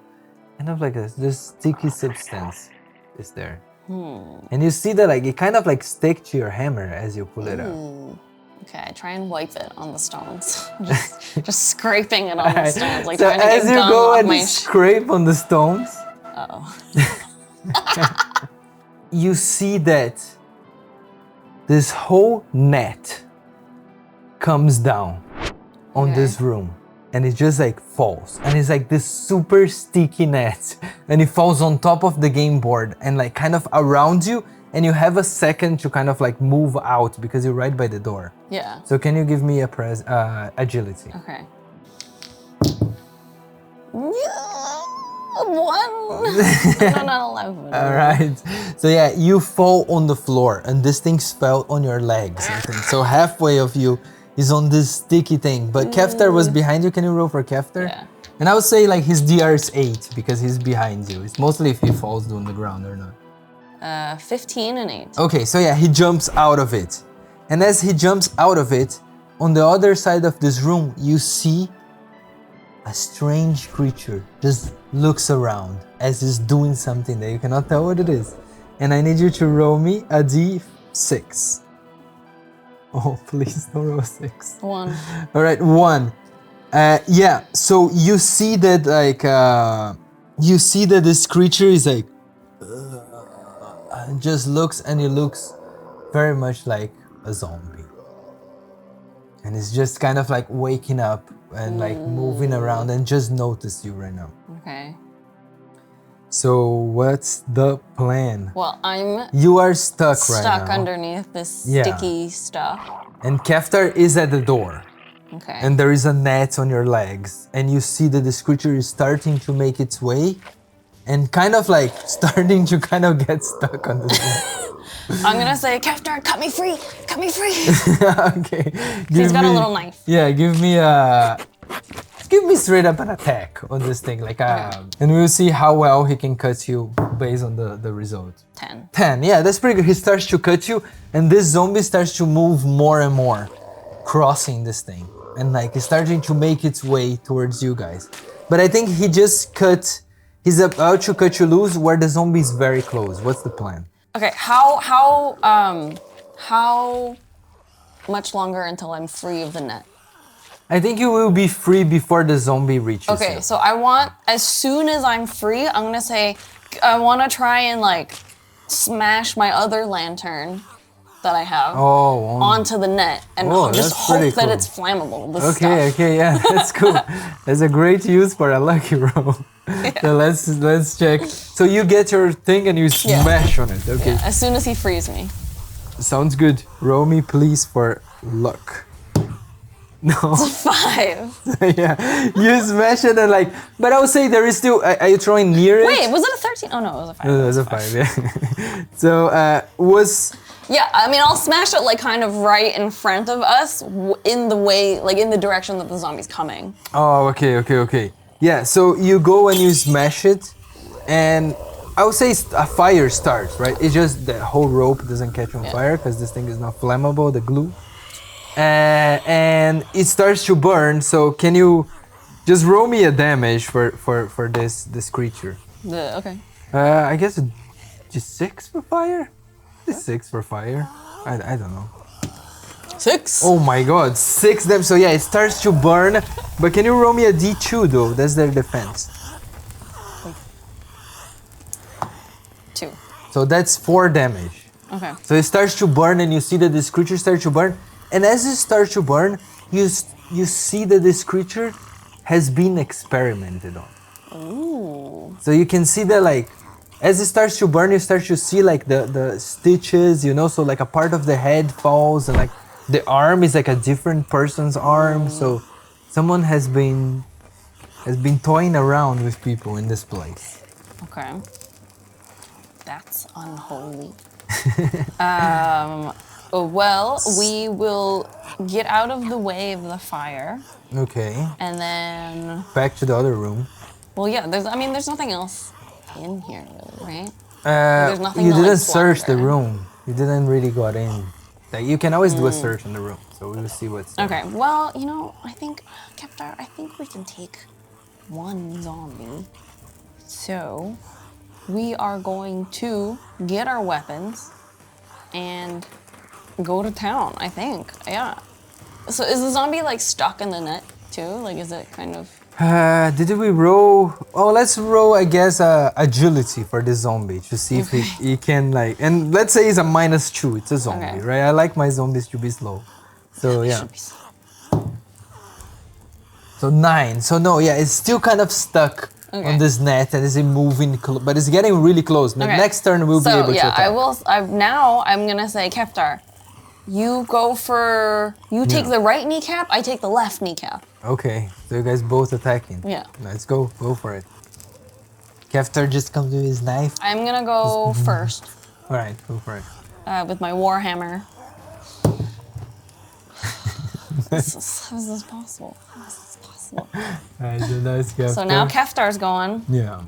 kind of like this sticky substance is there. And you see that like it kind of like stick to your hammer as you pull it out. Okay, I try and wipe it on the stones. just scraping it on the stones, like so trying to get as you gum go off and my scrape on the stones. Uh-oh. You see that this whole net comes down on this room, and it just like falls, and it's like this super sticky net, and it falls on top of the game board and like kind of around you, and you have a second to kind of like move out because you're right by the door. Yeah. So can you give me a agility? Okay. 1. No, not 11. All right. So yeah, you fall on the floor, and this thing fell on your legs, I think. So halfway of you is on this sticky thing. But Keftar was behind you. Can you roll for Keftar? Yeah. And I would say like his DR is 8 because he's behind you. It's mostly if he falls on the ground or not. 15 and 8. Okay, so yeah, he jumps out of it. And as he jumps out of it, on the other side of this room, you see a strange creature just looks around as he's doing something that you cannot tell what it is. And I need you to roll me a d6. Oh, please don't roll a 6. 1. All right, 1. Yeah, so you see that like you see that this creature is like just looks, and it looks very much like a zombie. And it's just kind of like waking up and like moving around and just notice you right now. Okay. So what's the plan? Well, I'm You are stuck right now. stuck underneath this sticky stuff. And Keftar is at the door. Okay. And there is a net on your legs. And you see that this creature is starting to make its way and kind of like starting to kind of get stuck on this net. I'm gonna say, Keftar, cut me free! Cut me free! Okay. He's got a little knife. Yeah, give me straight up an attack on this thing, like and we'll see how well he can cut you based on the result. 10. 10, yeah, that's pretty good. He starts to cut you, and this zombie starts to move more and more, crossing this thing, and like it's starting to make its way towards you guys. But I think he's about to cut you loose where the zombie is very close. What's the plan? Okay, how much longer until I'm free of the net? I think you will be free before the zombie reaches Okay, you. so I want, as soon as I'm free, I'm gonna say, I wanna try and like smash my other lantern that I have onto the net and just hope that it's flammable. Okay, yeah, that's cool. That's a great use for a lucky roll. Yeah. So let's check. So you get your thing and you smash on it. Okay. Yeah, as soon as he frees me. Sounds good. Roll me please for luck. No. 5. Yeah, you smash it and like, but I would say there is still. Are you throwing near it? Wait, was it a 13? Oh no, it was a 5. No, it was a 5. Yeah. So was. Yeah, I mean, I'll smash it like kind of right in front of us, in the way, like in the direction that the zombie's coming. Oh, okay. Yeah, so you go and you smash it, and I would say a fire starts, right? It's just the whole rope doesn't catch on fire because this thing is not flammable, the glue. And it starts to burn, so can you just roll me a damage for this creature? Okay. I guess just 6 for fire? Just 6 for fire? I don't know. 6? Oh my god, 6 damage. So yeah, it starts to burn, but can you roll me a D2 though? That's their defense. 2. So that's 4 damage. Okay. So it starts to burn and you see that this creature starts to burn. And as it starts to burn, you see that this creature has been experimented on. Ooh. So you can see that like, as it starts to burn, you start to see like the stitches, you know, so like a part of the head falls and like the arm is like a different person's arm. So someone has been toying around with people in this place. Okay. That's unholy. Well, we will get out of the way of the fire. Okay. And then... Back to the other room. Well, yeah, there's nothing else in here, really, right? There's nothing you to, didn't like, search the squander. room. You didn't really got in. Like, you can always do a search in the room, so we'll see what's there. Okay, well, you know, I think, Keftar, I think we can take one zombie. So, we are going to get our weapons and go to town, I think, yeah. So is the zombie, like, stuck in the net, too? Like, is it kind of... Did we roll? Oh, let's roll, I guess, agility for the zombie to see if he can, like, and let's say it's a -2. It's a zombie, right? I like my zombies to be slow. So, yeah. So 9. So, no, yeah, it's still kind of stuck on this net and is moving, but it's getting really close. The next turn we'll be able to attack. Now I'm gonna say, Keftar, you go for, you take the right kneecap, I take the left kneecap. Okay, so you guys both attacking. Yeah. Let's go for it. Keftar just comes with his knife. I'm gonna go first. All right, go for it. With my warhammer. How is this possible? How is this possible? Alright, so nice Keftar. So now Keftar's going. Yeah.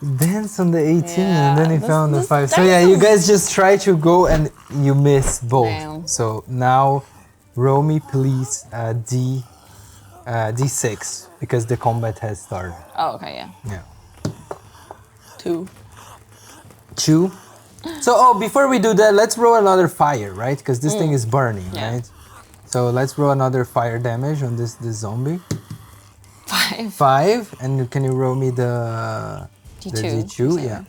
Dance on the 18 and then he found the 5. So yeah, you guys just try to go and you miss both. Damn. So now roll me please D6 because the combat has started. Oh, okay, yeah. Yeah. 2. 2. So before we do that, let's roll another fire, right? Because this thing is burning, right? So let's roll another fire damage on this zombie. 5. 5, and can you roll me the D2? Yeah.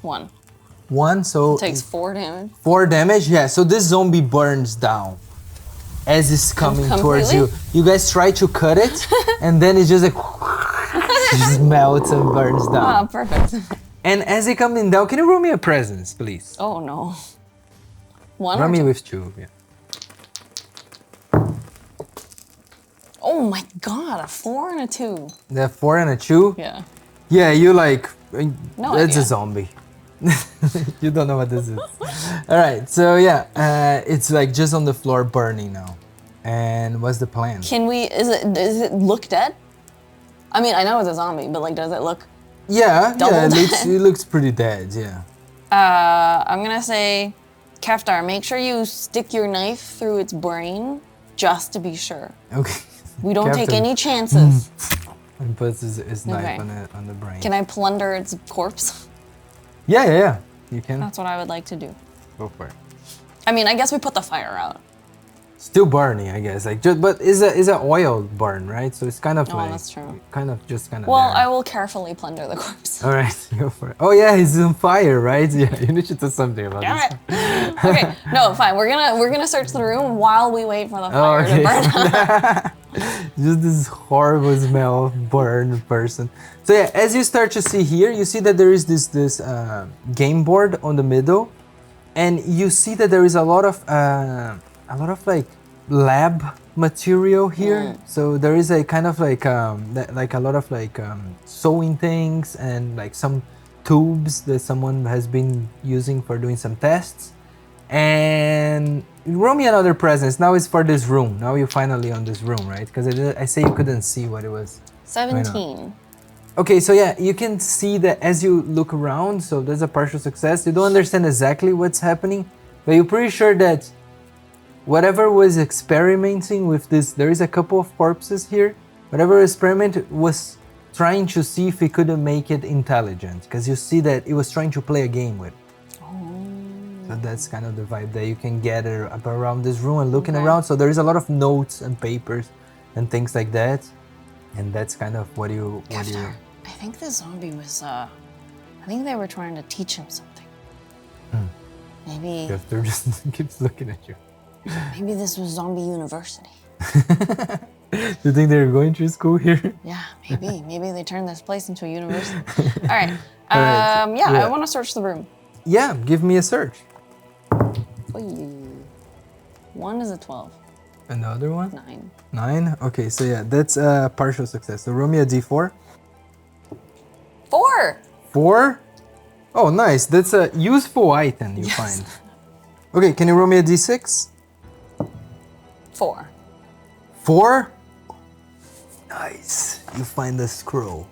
1. 1, so It takes 4 damage. 4 damage, yeah. So this zombie burns down as it's coming towards you. You guys try to cut it, and then it just like just melts and burns down. Oh, perfect. And as it coming down, can you roll me a presence, please? Oh no. 1 Roll or me 2? with 2, yeah. Oh my god, a 4 and a 2. The 4 and a 2? Yeah. Yeah, you like, No it's idea. a zombie. You don't know what this is. All right, so yeah, it's like just on the floor burning now. And what's the plan? Can we, does it look dead? I mean, I know it's a zombie, but like, does it look? Yeah, Double it looks pretty dead, yeah. I'm gonna say, Keftar, make sure you stick your knife through its brain, just to be sure. Okay. We don't take Keftar any chances. and puts his knife Okay. on the brain. Can I plunder its corpse? Yeah. You can. That's what I would like to do. Go for it. I mean, I guess we put the fire out. Still burning, I guess. Like, but is a oil burn, right? So it's kind of Oh, like that's true. kind of there. Well, I will carefully plunder the corpse. All right, go for it. Oh yeah, he's on fire, right? Yeah, you need to do something about Damn this. it. Okay, no, fine. We're gonna search the room while we wait for the fire to burn out. Just this horrible smell, burn person. So yeah, as you start to see here, you see that there is this game board on the middle, and you see that there is a lot of like lab material here. So there is a kind of like a lot of like sewing things and like some tubes that someone has been using for doing some tests. And roll me another presence. Now it's for this room. Now you're finally on this room, right? Because I say you couldn't see what it was. 17. Okay, so yeah, you can see that as you look around, so there's a partial success. You don't understand exactly what's happening, but you're pretty sure that whatever was experimenting with this, there is a couple of corpses here. Whatever experiment was trying to see if it couldn't make it intelligent, because you see that it was trying to play a game with it. So that's kind of the vibe that you can gather up around this room and looking around. So there is a lot of notes and papers and things like that. And that's kind of what you... I think the zombie was, I think they were trying to teach him something. Maybe... Keftar just keeps looking at you. Maybe this was Zombie University. You think they're going to school here? Yeah, maybe. Maybe they turned this place into a university. All right. Yeah. I want to search the room. Yeah, give me a search. Oy. 1 is a 12. And the other one? 9. 9? Okay, so yeah, that's a partial success. So roll me a d4. 4! 4? Oh, nice. That's a useful item you find. Okay, can you roll me a d6? 4. 4? Nice. You find a scroll.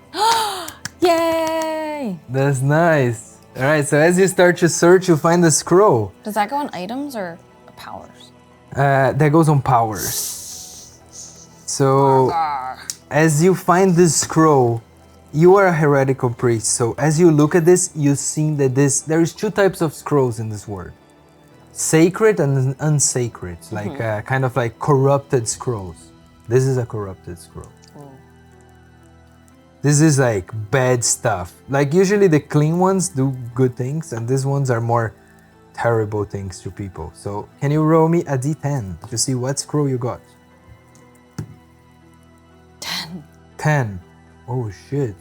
Yay! That's nice. All right, so as you start to search, you find the scroll. Does that go on items or powers? That goes on powers. So as you find this scroll, you are a heretical priest. So as you look at this, you see that there is 2 types of scrolls in this world. Sacred and unsacred, like kind of like corrupted scrolls. This is a corrupted scroll. This is like bad stuff. Like usually the clean ones do good things and these ones are more terrible things to people. So can you roll me a d10 to see what scroll you got? 10. 10. Oh shit.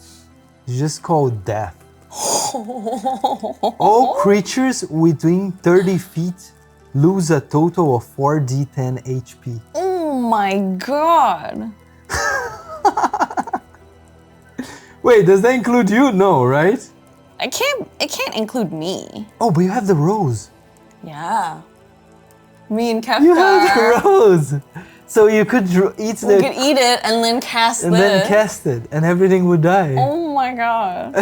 You just called death. All creatures within 30 feet lose a total of 4d10 HP. Oh my god. Wait, does that include you? No, right? It can't include me. Oh, but you have the rose. Yeah. Me and Keftar. You have the rose. So you could eat We could eat it and then cast and this. then cast it, and everything would die. Oh my god.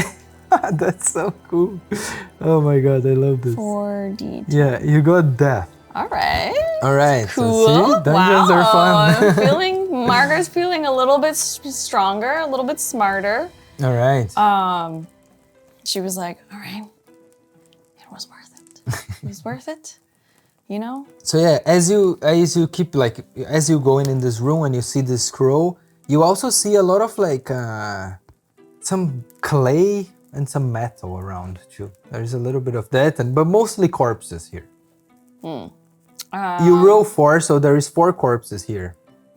That's so cool. Oh my god, I love this. 4D. Yeah, you got death. All right. All right. Cool. So see, dungeons are fun. Margar's feeling a little bit stronger, a little bit smarter. All right. She was like, all right, it was worth it. It was worth it. you know? So yeah, as you keep like, as you go in this room and you see this scroll, you also see a lot of like some clay and some metal around too. There's a little bit of that, but mostly corpses here. You roll 4, so there is 4 corpses here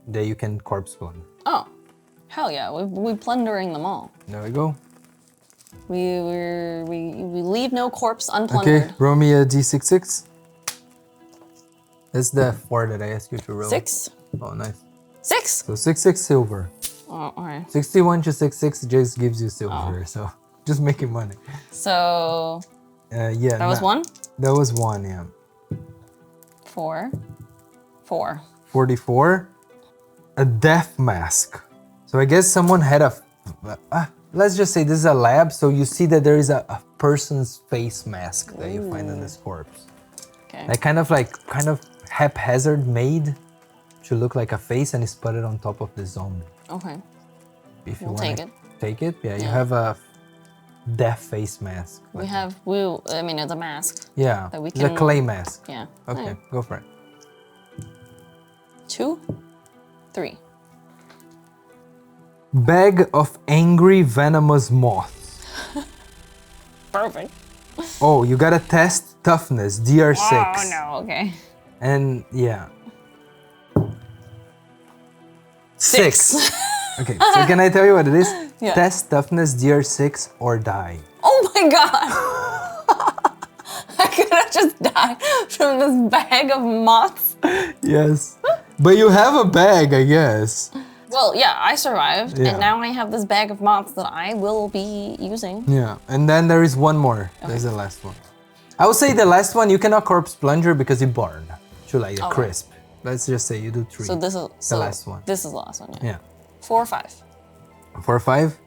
that you can corpse plunder. Oh, hell yeah, we're plundering them all. There we go. We leave no corpse unplundered. Okay, roll me a d66. That's the 4 that I asked you to roll. 6. Oh, nice. 6? So 6 silver. Oh, alright. 61 to 66 just gives you silver, so just making money. So, yeah. that was 1? That was 1, yeah. 4. 44. A death mask. So I guess someone had a... let's just say this is a lab, so you see that there is a person's face mask that you find in this corpse. Okay. Like kind of haphazard made to look like a face, and it's put it on top of the zombie. Okay. If you We'll want take it. Take it? Yeah, you have a death face mask. We have, I mean, it's a mask. Yeah, that we it's a can- clay mask. Yeah. Okay, Yeah. go for it. 2, 3. Bag of angry venomous moths. Perfect. Oh, you gotta test toughness, DR6. Oh no, okay. And yeah. 6. Okay, so can I tell you what it is? Yeah. Test toughness, DR6 or die. Oh my god! I could have just died from this bag of moths. Yes. But you have a bag, I guess. Well, yeah, I survived, Yeah. and now I have this bag of moths that I will be using. Yeah, and then there is one more. There's the last one. I would say the last one, you cannot corpse plunger because you burn to like a crisp. Let's just say you do 3. So this is the last one. This is the last one, yeah. Yeah. 4 or 5. 4 or 5.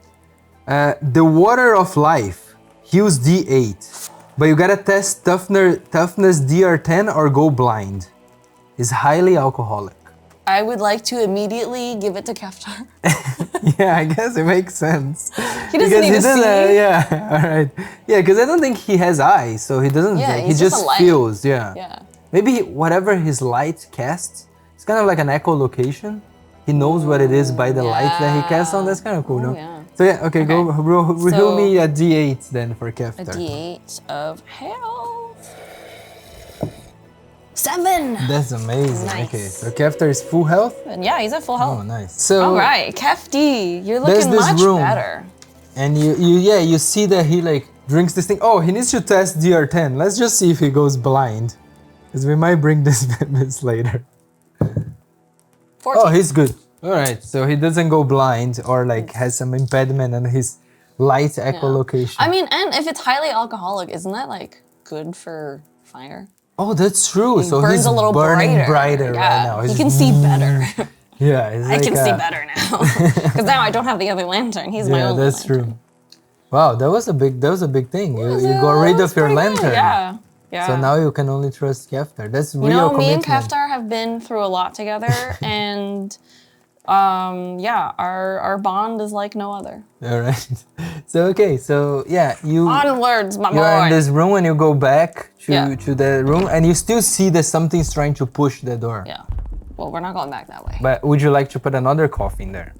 The water of life heals D8, but you gotta test toughness DR10 or go blind. It's highly alcoholic. I would like to immediately give it to Keftar. Yeah, I guess it makes sense. He doesn't need to see. Yeah, all right. Yeah, because I don't think he has eyes, so he doesn't. Yeah, he he's just a light. feels. Yeah. Yeah. Maybe whatever his light casts, it's kind of like an echolocation. He knows what it is by the light that he casts on. That's kind of cool, no? Yeah. So yeah, okay, go roll me a D8 then for A Keftar. D8 of health. 7! That's amazing. Nice. Okay, so Keftar is full health. And yeah, he's at full health. Oh, nice. So All right, Kefty, you're there's looking this much room. better. And you see that he like drinks this thing. Oh, he needs to test DR10. Let's just see if he goes blind, because we might bring this later. 14. Oh, he's good. All right, so he doesn't go blind or like has some impediment on his light echolocation. I mean, and if it's highly alcoholic, isn't that like good for fire? Oh, that's true. So burns he's a little burning brighter. right now. He He's- can see better. Yeah, it's I like can see better now because now I don't have the other lantern. He's my Yeah, only that's lantern. true. Wow, that was a big thing. You got Yeah, rid that's of your pretty good. lantern. Yeah, yeah. So now you can only trust Keftar. That's real you know, me commitment. and Keftar have been through a lot together, and yeah, our bond is like no other. All right. So okay, so yeah, you're Onwards, my in boy. this room and you go back Yeah. to the room and you still see that something's trying to push the door. Yeah. Well, we're not going back that way. But would you like to put another coffin there,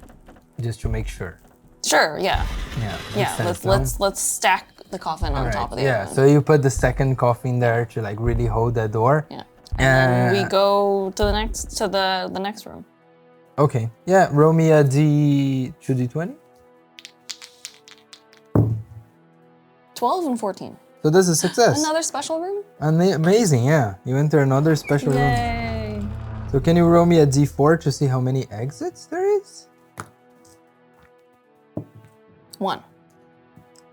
just to make sure? Sure. Yeah. Yeah. Yeah. makes sense, no? Let's stack the coffin on All top right, of the yeah. other So one. you put the second coffin there to like really hold that door. Yeah. And then we Uh, go to the next room. Okay. Yeah. Roll me a D20. 12 and 14. So that's a success. Another special room? Amazing. Yeah. You enter another special room. Yay. So can you roll me a D4 to see how many exits there is? 1.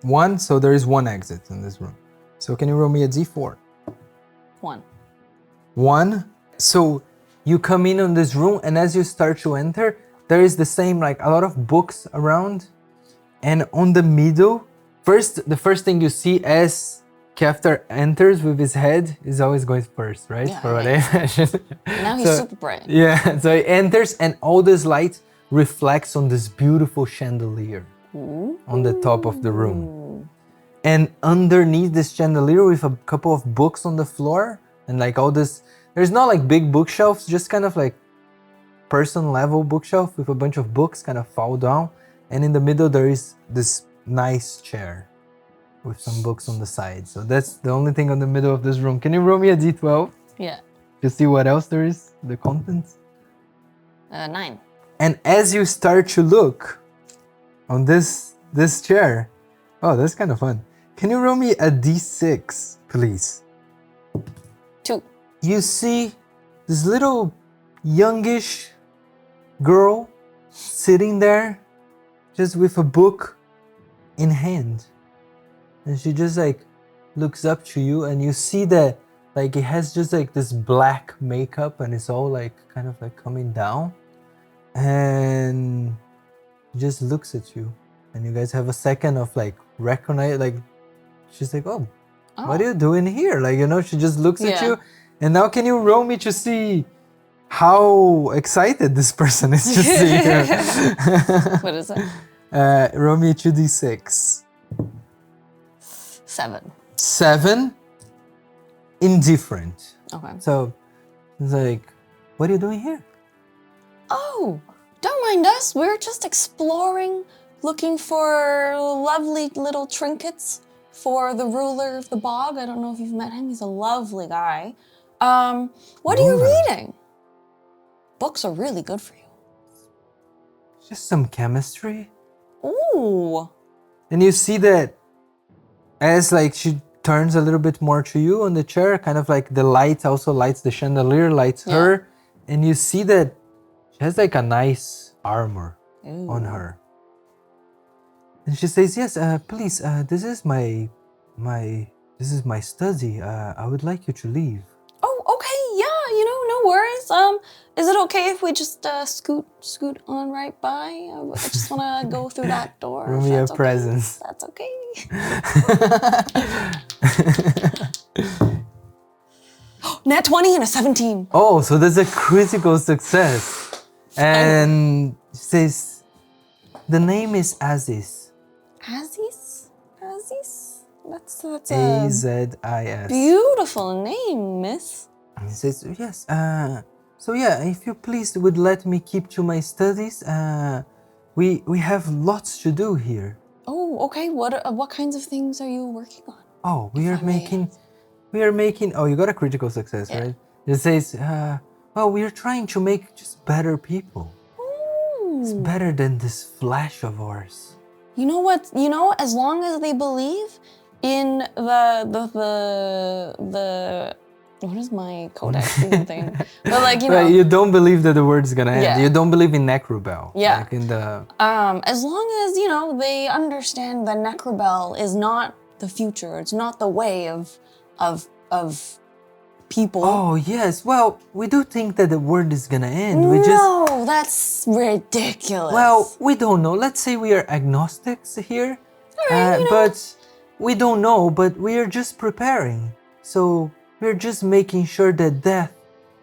1. So there is 1 exit in this room. So can you roll me a D4? 1. 1. So you come in on this room, and as you start to enter, there is the same, like a lot of books around. And on the middle, the first thing you see as Keftar enters with his head is always going first, right? Yeah, For what yeah. I imagine. Now he's super bright. Yeah, so he enters and all this light reflects on this beautiful chandelier on the top of the room. And underneath this chandelier with a couple of books on the floor and like all this There's not like big bookshelves, just kind of like person level bookshelf with a bunch of books kind of fall down. And in the middle there is this nice chair with some books on the side. So that's the only thing on the middle of this room. Can you roll me a d12? Yeah. To see what else there is, the contents? 9. And as you start to look on this chair, oh, that's kind of fun. Can you roll me a d6, please? 2. You see this little youngish girl sitting there just with a book in hand. And she just like looks up to you and you see that like it has just like this black makeup and it's all like kind of like coming down. And just looks at you, and you guys have a second of like recognize, like she's like, oh, what are you doing here? Like, you know, she just looks at you. And now can you roll me to see how excited this person is to see you? What is it? Roll me 2d6. 7. 7. Indifferent. Okay. So it's like, what are you doing here? Oh, don't mind us. We're just exploring, looking for lovely little trinkets for the ruler of the bog. I don't know if you've met him. He's a lovely guy. What are you reading? Books are really good for you. Just some chemistry. Ooh. And you see that as like she turns a little bit more to you on the chair, kind of like the light also lights the chandelier, lights her. And you see that she has like a nice armor on her. And she says, yes, please, this is my study. I would like you to leave. Oh, okay, yeah, no worries. Is it okay if we just scoot on right by? I just want to go through that door. Room your presence. That's okay. Nat 20 and a 17. Oh, so that's a critical success. And she says, the name is Aziz. Aziz? That's A-Z-I-S. Beautiful name, miss. And he says, yes, so yeah, if you please would let me keep to my studies, we have lots to do here. Oh, okay, what kinds of things are you working on? Oh, we are making, oh, you got a critical success, right? It says, well, we are trying to make just better people. Ooh. It's better than this flesh of ours. You know what? As long as they believe in the what is my codex even thing? But like, Right, you don't believe that the word's gonna end. Yeah. You don't believe in Necrobell. Yeah. Like in the as long as, they understand that Necrobell is not the future. It's not the way of people. Oh yes, well, we do think that the world is gonna end. No, that's ridiculous. Well, we don't know. Let's say we are agnostics here. All right, but we don't know, but we are just preparing. So we're just making sure that death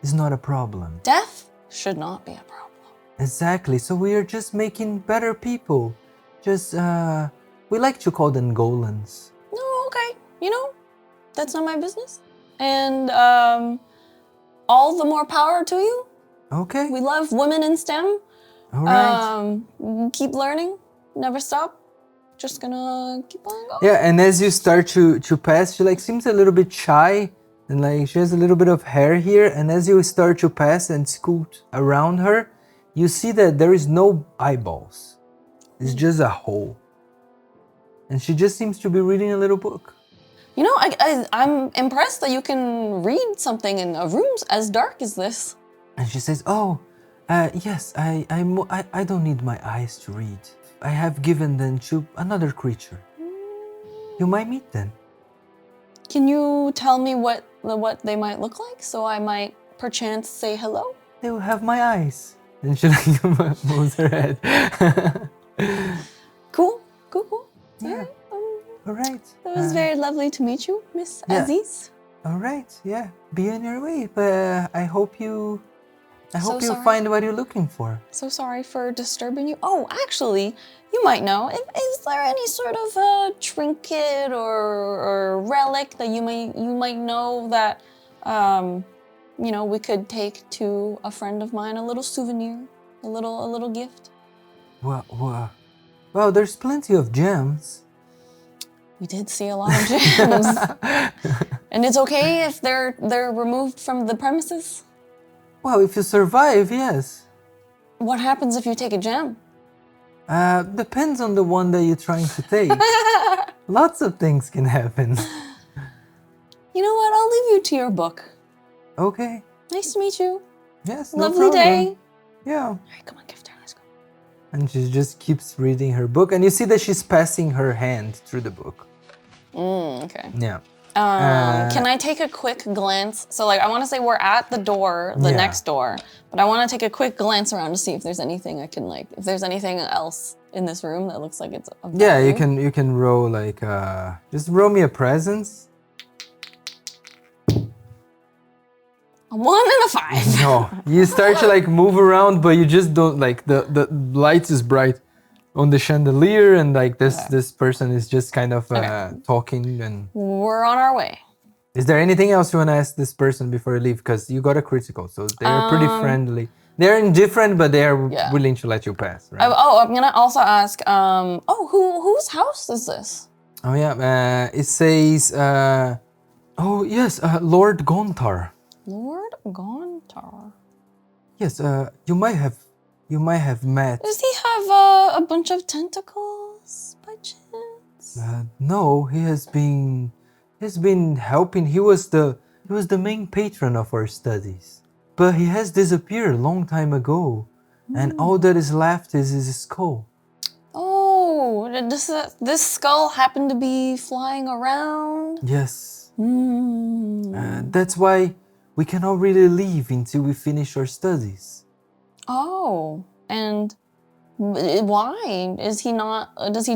is not a problem. Death should not be a problem. Exactly. So we are just making better people. Just we like to call them golans. No, okay. That's not my business. And all the more power to you. Okay. We love women in STEM. All right. Keep learning. Never stop. Just gonna keep on going. Yeah, and as you start to pass, she like seems a little bit shy, and like she has a little bit of hair here. And as you start to pass and scoot around her, you see that there is no eyeballs. It's just a hole. And she just seems to be reading a little book. I'm impressed that you can read something in a room as dark as this. And she says, "Oh, yes, I don't need my eyes to read. I have given them to another creature. You might meet them." Can you tell me what they might look like, so I might perchance say hello? They will have my eyes. And she like moves her head. Cool. Yeah. All right. It was very lovely to meet you, Miss Yeah. Aziz. All right. Yeah. Be on your way. But I hope you sorry. find what you're looking for. So sorry for disturbing you. Oh, actually, you might know. Is there any sort of trinket or relic that you might know that we could take to a friend of mine a little souvenir, a little gift. Well, there's plenty of gems. We did see a lot of gems. And it's okay if they're removed from the premises? Well, if you survive, yes. What happens if you take a gem? Depends on the one that you're trying to take. Lots of things can happen. You know what? I'll leave you to your book. Okay. Nice to meet you. Yes, Lovely day. Yeah. All right, come on, Keftar, let's go. And she just keeps reading her book, and you see that she's passing her hand through the book. Okay. Yeah. Can I take a quick glance? So, I want to say we're at the door, the next door, but I want to take a quick glance around to see if there's anything I can if there's anything else in this room that looks like it's of value. Yeah, you can roll just roll me a presence. A 1 and a 5. No, you start to move around, but you just don't the light is bright on the chandelier, and this person is just kind of talking. And we're on our way. Is there anything else you want to ask this person before you leave? Because you got a critical, so they're pretty friendly. They're indifferent, but they are willing to let you pass, right? I'm gonna also ask. Whose house is this? Oh yeah, it says. Lord Gontar. Lord Gontar. Yes, you might have met. Does he have a bunch of tentacles by chance? No, he's been helping. He was the main patron of our studies, but he has disappeared a long time ago, and all that is left is his skull. Oh, does this skull happen to be flying around? Yes. That's why we cannot really leave until we finish our studies. Oh, and why? Does he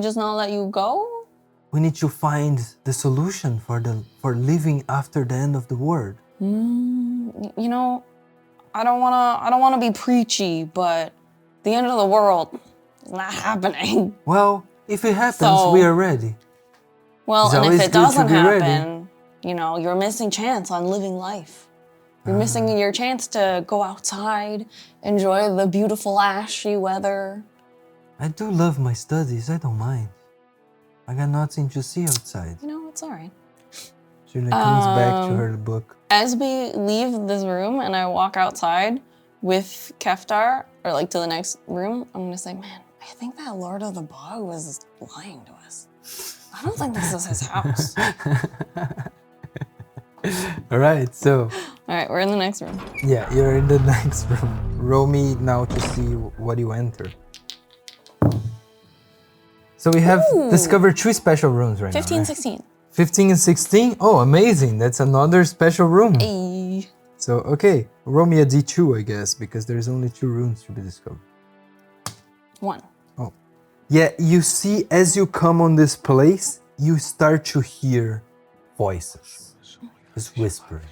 just not let you go? We need to find the solution for living after the end of the world. I don't wanna be preachy, but the end of the world is not happening. Well, if it happens, we are ready. Well, and if it doesn't happen, you're missing chance on living life. You're missing your chance to go outside, enjoy the beautiful ashy weather. I do love my studies, I don't mind. I got nothing to see outside. It's all right. She comes back to her book. As we leave this room and I walk outside with Keftar, or to the next room, I'm gonna say, man, I think that Lord of the Bog was lying to us. I don't think this is his house. All right, so. All right, we're in the next room. Yeah, you're in the next room. Roll me now to see what you enter. So we have discovered 3 special rooms right 15, now. 15, 16. 15 and 16? Oh, amazing. That's another special room. Hey. So, okay, roll me a D2, I guess, because there's only 2 rooms to be discovered. 1. Oh. Yeah, you see, as you come on this place, you start to hear voices. Just whispering.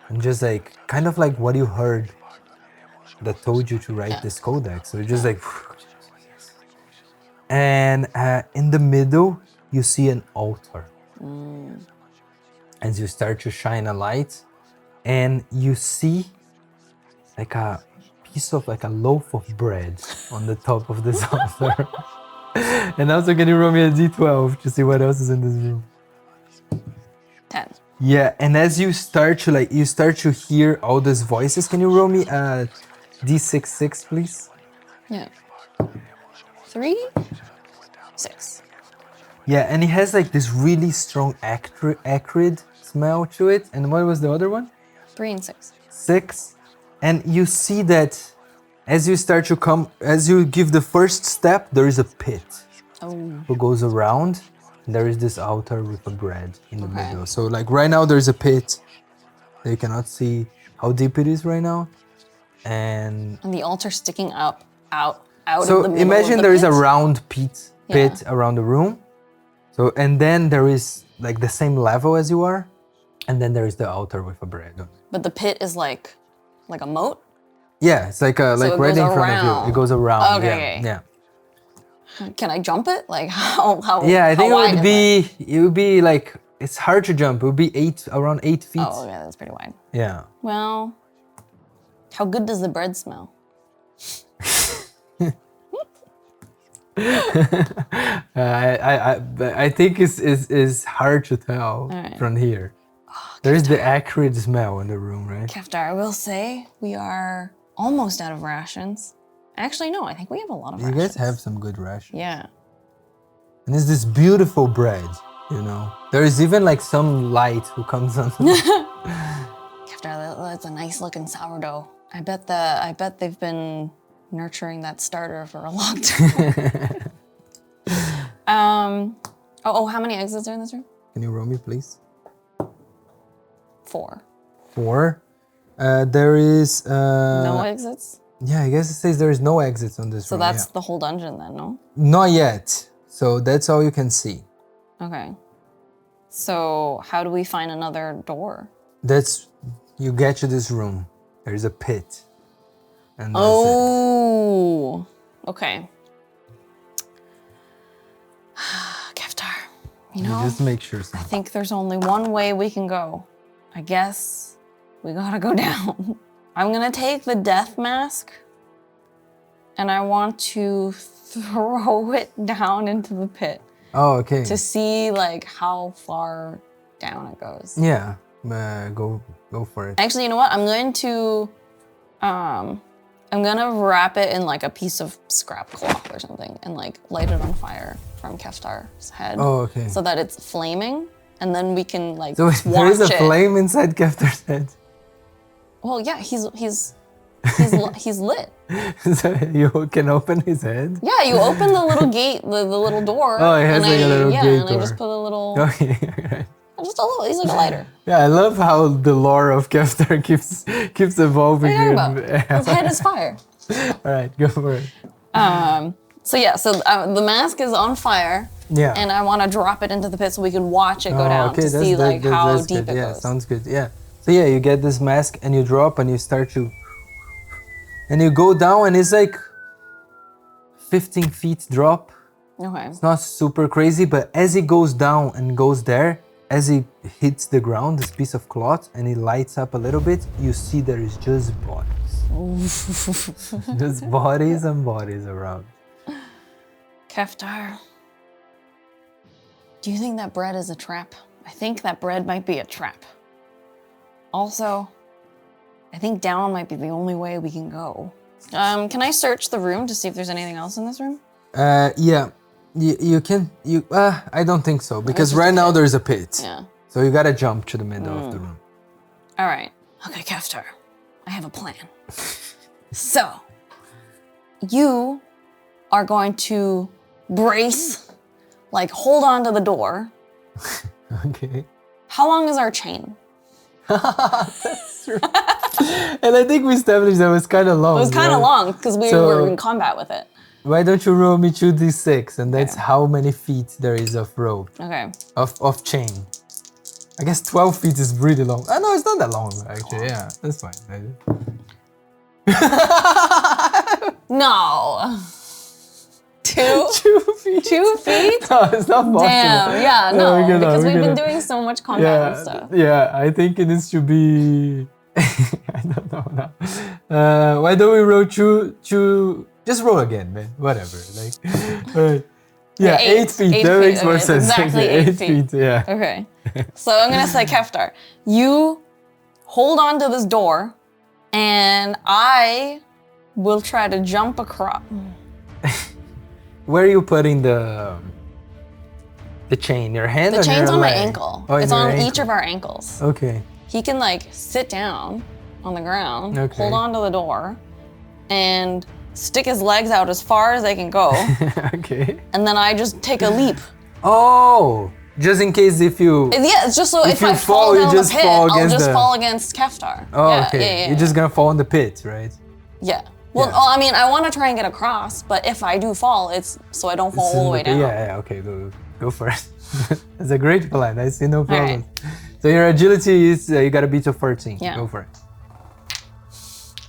And just kind of like what you heard that told you to write this codex. So it's just and in the middle, you see an altar. As you start to shine a light, and you see a piece of a loaf of bread on the top of this altar. And also, can you roll me a D12 to see what else is in this room? 10. Yeah, and as you start to hear all these voices, can you roll me a D6, please? Yeah. 3, 6. Yeah, and it has this really strong acrid smell to it. And what was the other one? 3 and 6. 6. And you see that as you start to come, as you give the first step, there is a pit who goes around. There is this altar with a bread in the middle. So right now there's a pit. You cannot see how deep it is right now. And the altar sticking up out so of the middle imagine of the there is pit? a round pit around the room. So, and then there is the same level as you are. And then there is the altar with a bread on it. But the pit is like a moat? Yeah, it's right in front of you. It goes around. Okay. Yeah. Can I jump it? How Yeah, I think how it would be it's hard to jump. It would be around 8 feet. Oh, yeah, that's pretty wide. Yeah. Well, how good does the bread smell? I think it's hard to tell from here. Oh, there is the acrid smell in the room, right? Keftar, I will say we are almost out of rations. Actually, no, I think we have a lot of rations. You guys have some good rations. Yeah. And it's this beautiful bread, you know. There is even like some light who comes on. Keftar, that's a nice looking sourdough. I bet they've been nurturing that starter for a long time. How many exits are in this room? Can you roll me, please? 4. 4. There is... no exits? Yeah, I guess it says there is no exits on this room. So that's the whole dungeon then, no? Not yet. So that's all you can see. Okay. So how do we find another door? You get to this room. There is a pit. And that's it. Okay. Keftar, you know, just make sure. I think there's only one way we can go. I guess we gotta go down. I'm gonna take the death mask and I want to throw it down into the pit. Oh, okay. To see like how far down it goes. Yeah, go for it. Actually, you know what? I'm gonna wrap it in like a piece of scrap cloth or something and like light it on fire from Keftar's head. Oh, okay. So that it's flaming, and then we can like so watch there is a it. flame inside Keftar's head. Well, yeah, he's lit. So you can open his head? Yeah, you open the little gate, the little door. Oh, it has like a little gate door. And I just put a little. Okay, right. Just a little. He's like a lighter. Yeah, I love how the lore of Keftar keeps evolving. What are you talking about? His head is fire. All right, go for it. So the mask is on fire. Yeah. And I want to drop it into the pit so we can watch it go down to see like how deep it yeah, goes. Sounds good. Yeah. So yeah, you get this mask and you drop and you start to, and you go down and it's like 15 feet drop. Okay. It's not super crazy, but as it goes down and goes there, as it hits the ground, this piece of cloth, and it lights up a little bit, you see there is just bodies. Just bodies and bodies around. Keftar, do you think that bread is a trap? I think that bread might be a trap. Also, I think down might be the only way we can go. Can I search the room to see if there's anything else in this room? Yeah. You can, I don't think so, because right now there's a pit. Yeah. So you gotta jump to the middle of the room. All right. Okay, Keftar, I have a plan. So, you are going to brace, like hold on to the door. Okay. How long is our chain? That's true. And I think we established that it was kind of long. It was kind of long, because we were in combat with it. Why don't you roll me 2d6, and that's how many feet there is of rope. Okay. Of chain. I guess 12 feet is really long. Oh, no, it's not that long, actually. Yeah, that's fine. No. 2? 2 feet. 2 feet? No, it's not possible. Damn, yeah, no, because we've been doing so much combat and stuff. Yeah, I think it needs to be... I don't know now. Why don't we roll two... Just roll again, man. Whatever. Like, yeah, 8 feet. That makes more sense. Exactly 8 feet. Yeah. Okay. So I'm gonna say, Keftar, you hold on to this door, and I will try to jump across. Where are you putting the chain? Your hand? The or chain's your on my leg? ankle. Oh, it's your on ankle. each of our ankles. Okay. He can like sit down on the ground, Okay. hold on to the door, and stick his legs out as far as they can go. Okay. And then I just take a leap. Oh, just in case if you... Yeah, it's just so if I fall down the pit, I'll just fall against Keftar. Oh, yeah, okay. Yeah. You're just gonna fall in the pit, right? Yeah. Well, I mean, I want to try and get across, but if I do fall, it's so I don't fall all the way down. Yeah, okay, go for it. That's a great plan. I see no problem. Right. So your agility is, you gotta beat a 14. Yeah. Go for it.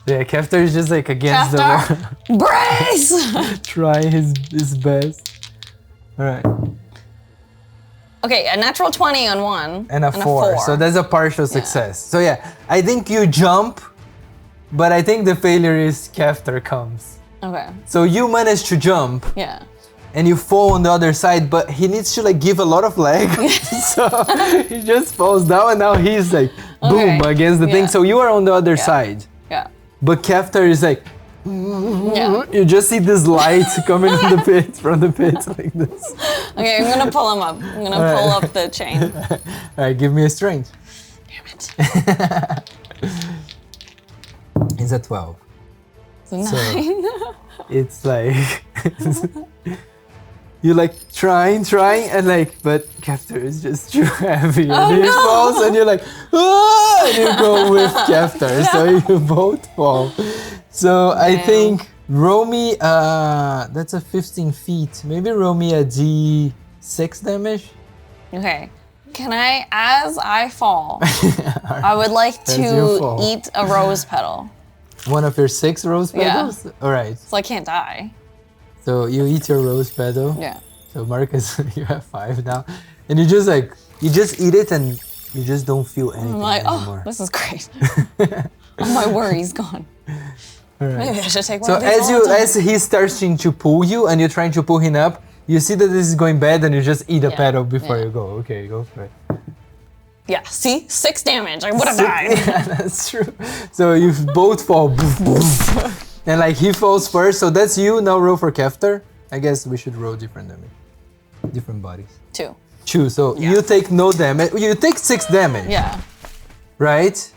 Yeah, Keftar is just like against the wall. Brace! Trying his best. All right. Okay, a natural 20 on one. And a 4. So that's a partial success. So yeah, I think you jump, but I think the failure is Keftar comes. Okay. So you manage to jump. Yeah. And you fall on the other side, but he needs to like give a lot of leg. So he just falls down and now he's like, boom, against the thing. So you are on the other side. Yeah. But Keftar is like, you just see this light coming from the pit like this. Okay, I'm gonna pull him up. I'm gonna pull up the chain. Alright, give me a strength. Damn it. It's a 12. It's a 9. So it's like you like trying, and like, but Keftar is just too heavy, and he falls, and you're like, ah! And you go with Keftar, so you both fall. So I think roll me, that's a 15 feet. Maybe roll me a D6 damage. Okay. Can I, as I fall, I would like to eat a rose petal. One of your 6 rose petals? Yeah. All right. So I can't die. So you eat your rose petal. Yeah. So Marcus, you have 5 now. And you just eat it and you just don't feel anything I'm like, anymore. oh, this is great. All my worries gone. All right. Maybe I should take one So of these as he's starting to pull you and you're trying to pull him up, you see that this is going bad and you just eat a petal before you go. Okay, go for it. Yeah, see? 6 damage. I would have died. Yeah, that's true. So you both fall. And like he falls first, so that's you. Now roll for Keftar. I guess we should roll different damage. Different bodies. 2. So you take no damage. You take 6 damage. Yeah. Right?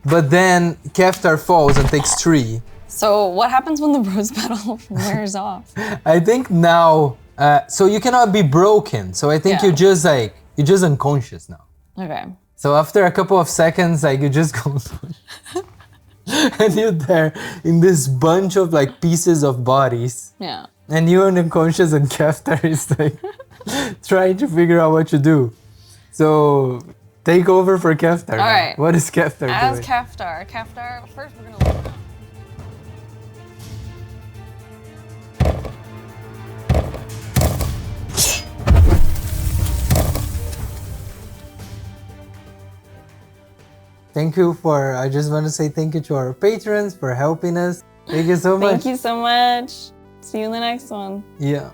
But then Keftar falls and takes 3. So what happens when the rose petal wears off? I think now, so you cannot be broken. So I think you're just unconscious now. Okay. So after a couple of seconds, like you just go and you're there in this bunch of like pieces of bodies. Yeah. And you're unconscious and Keftar is like trying to figure out what to do. So take over for Keftar. All right. What is Keftar doing? As Keftar, first we're gonna look around. I just want to say thank you to our patrons for helping us. Thank you so much. Thank you so much. See you in the next one. Yeah.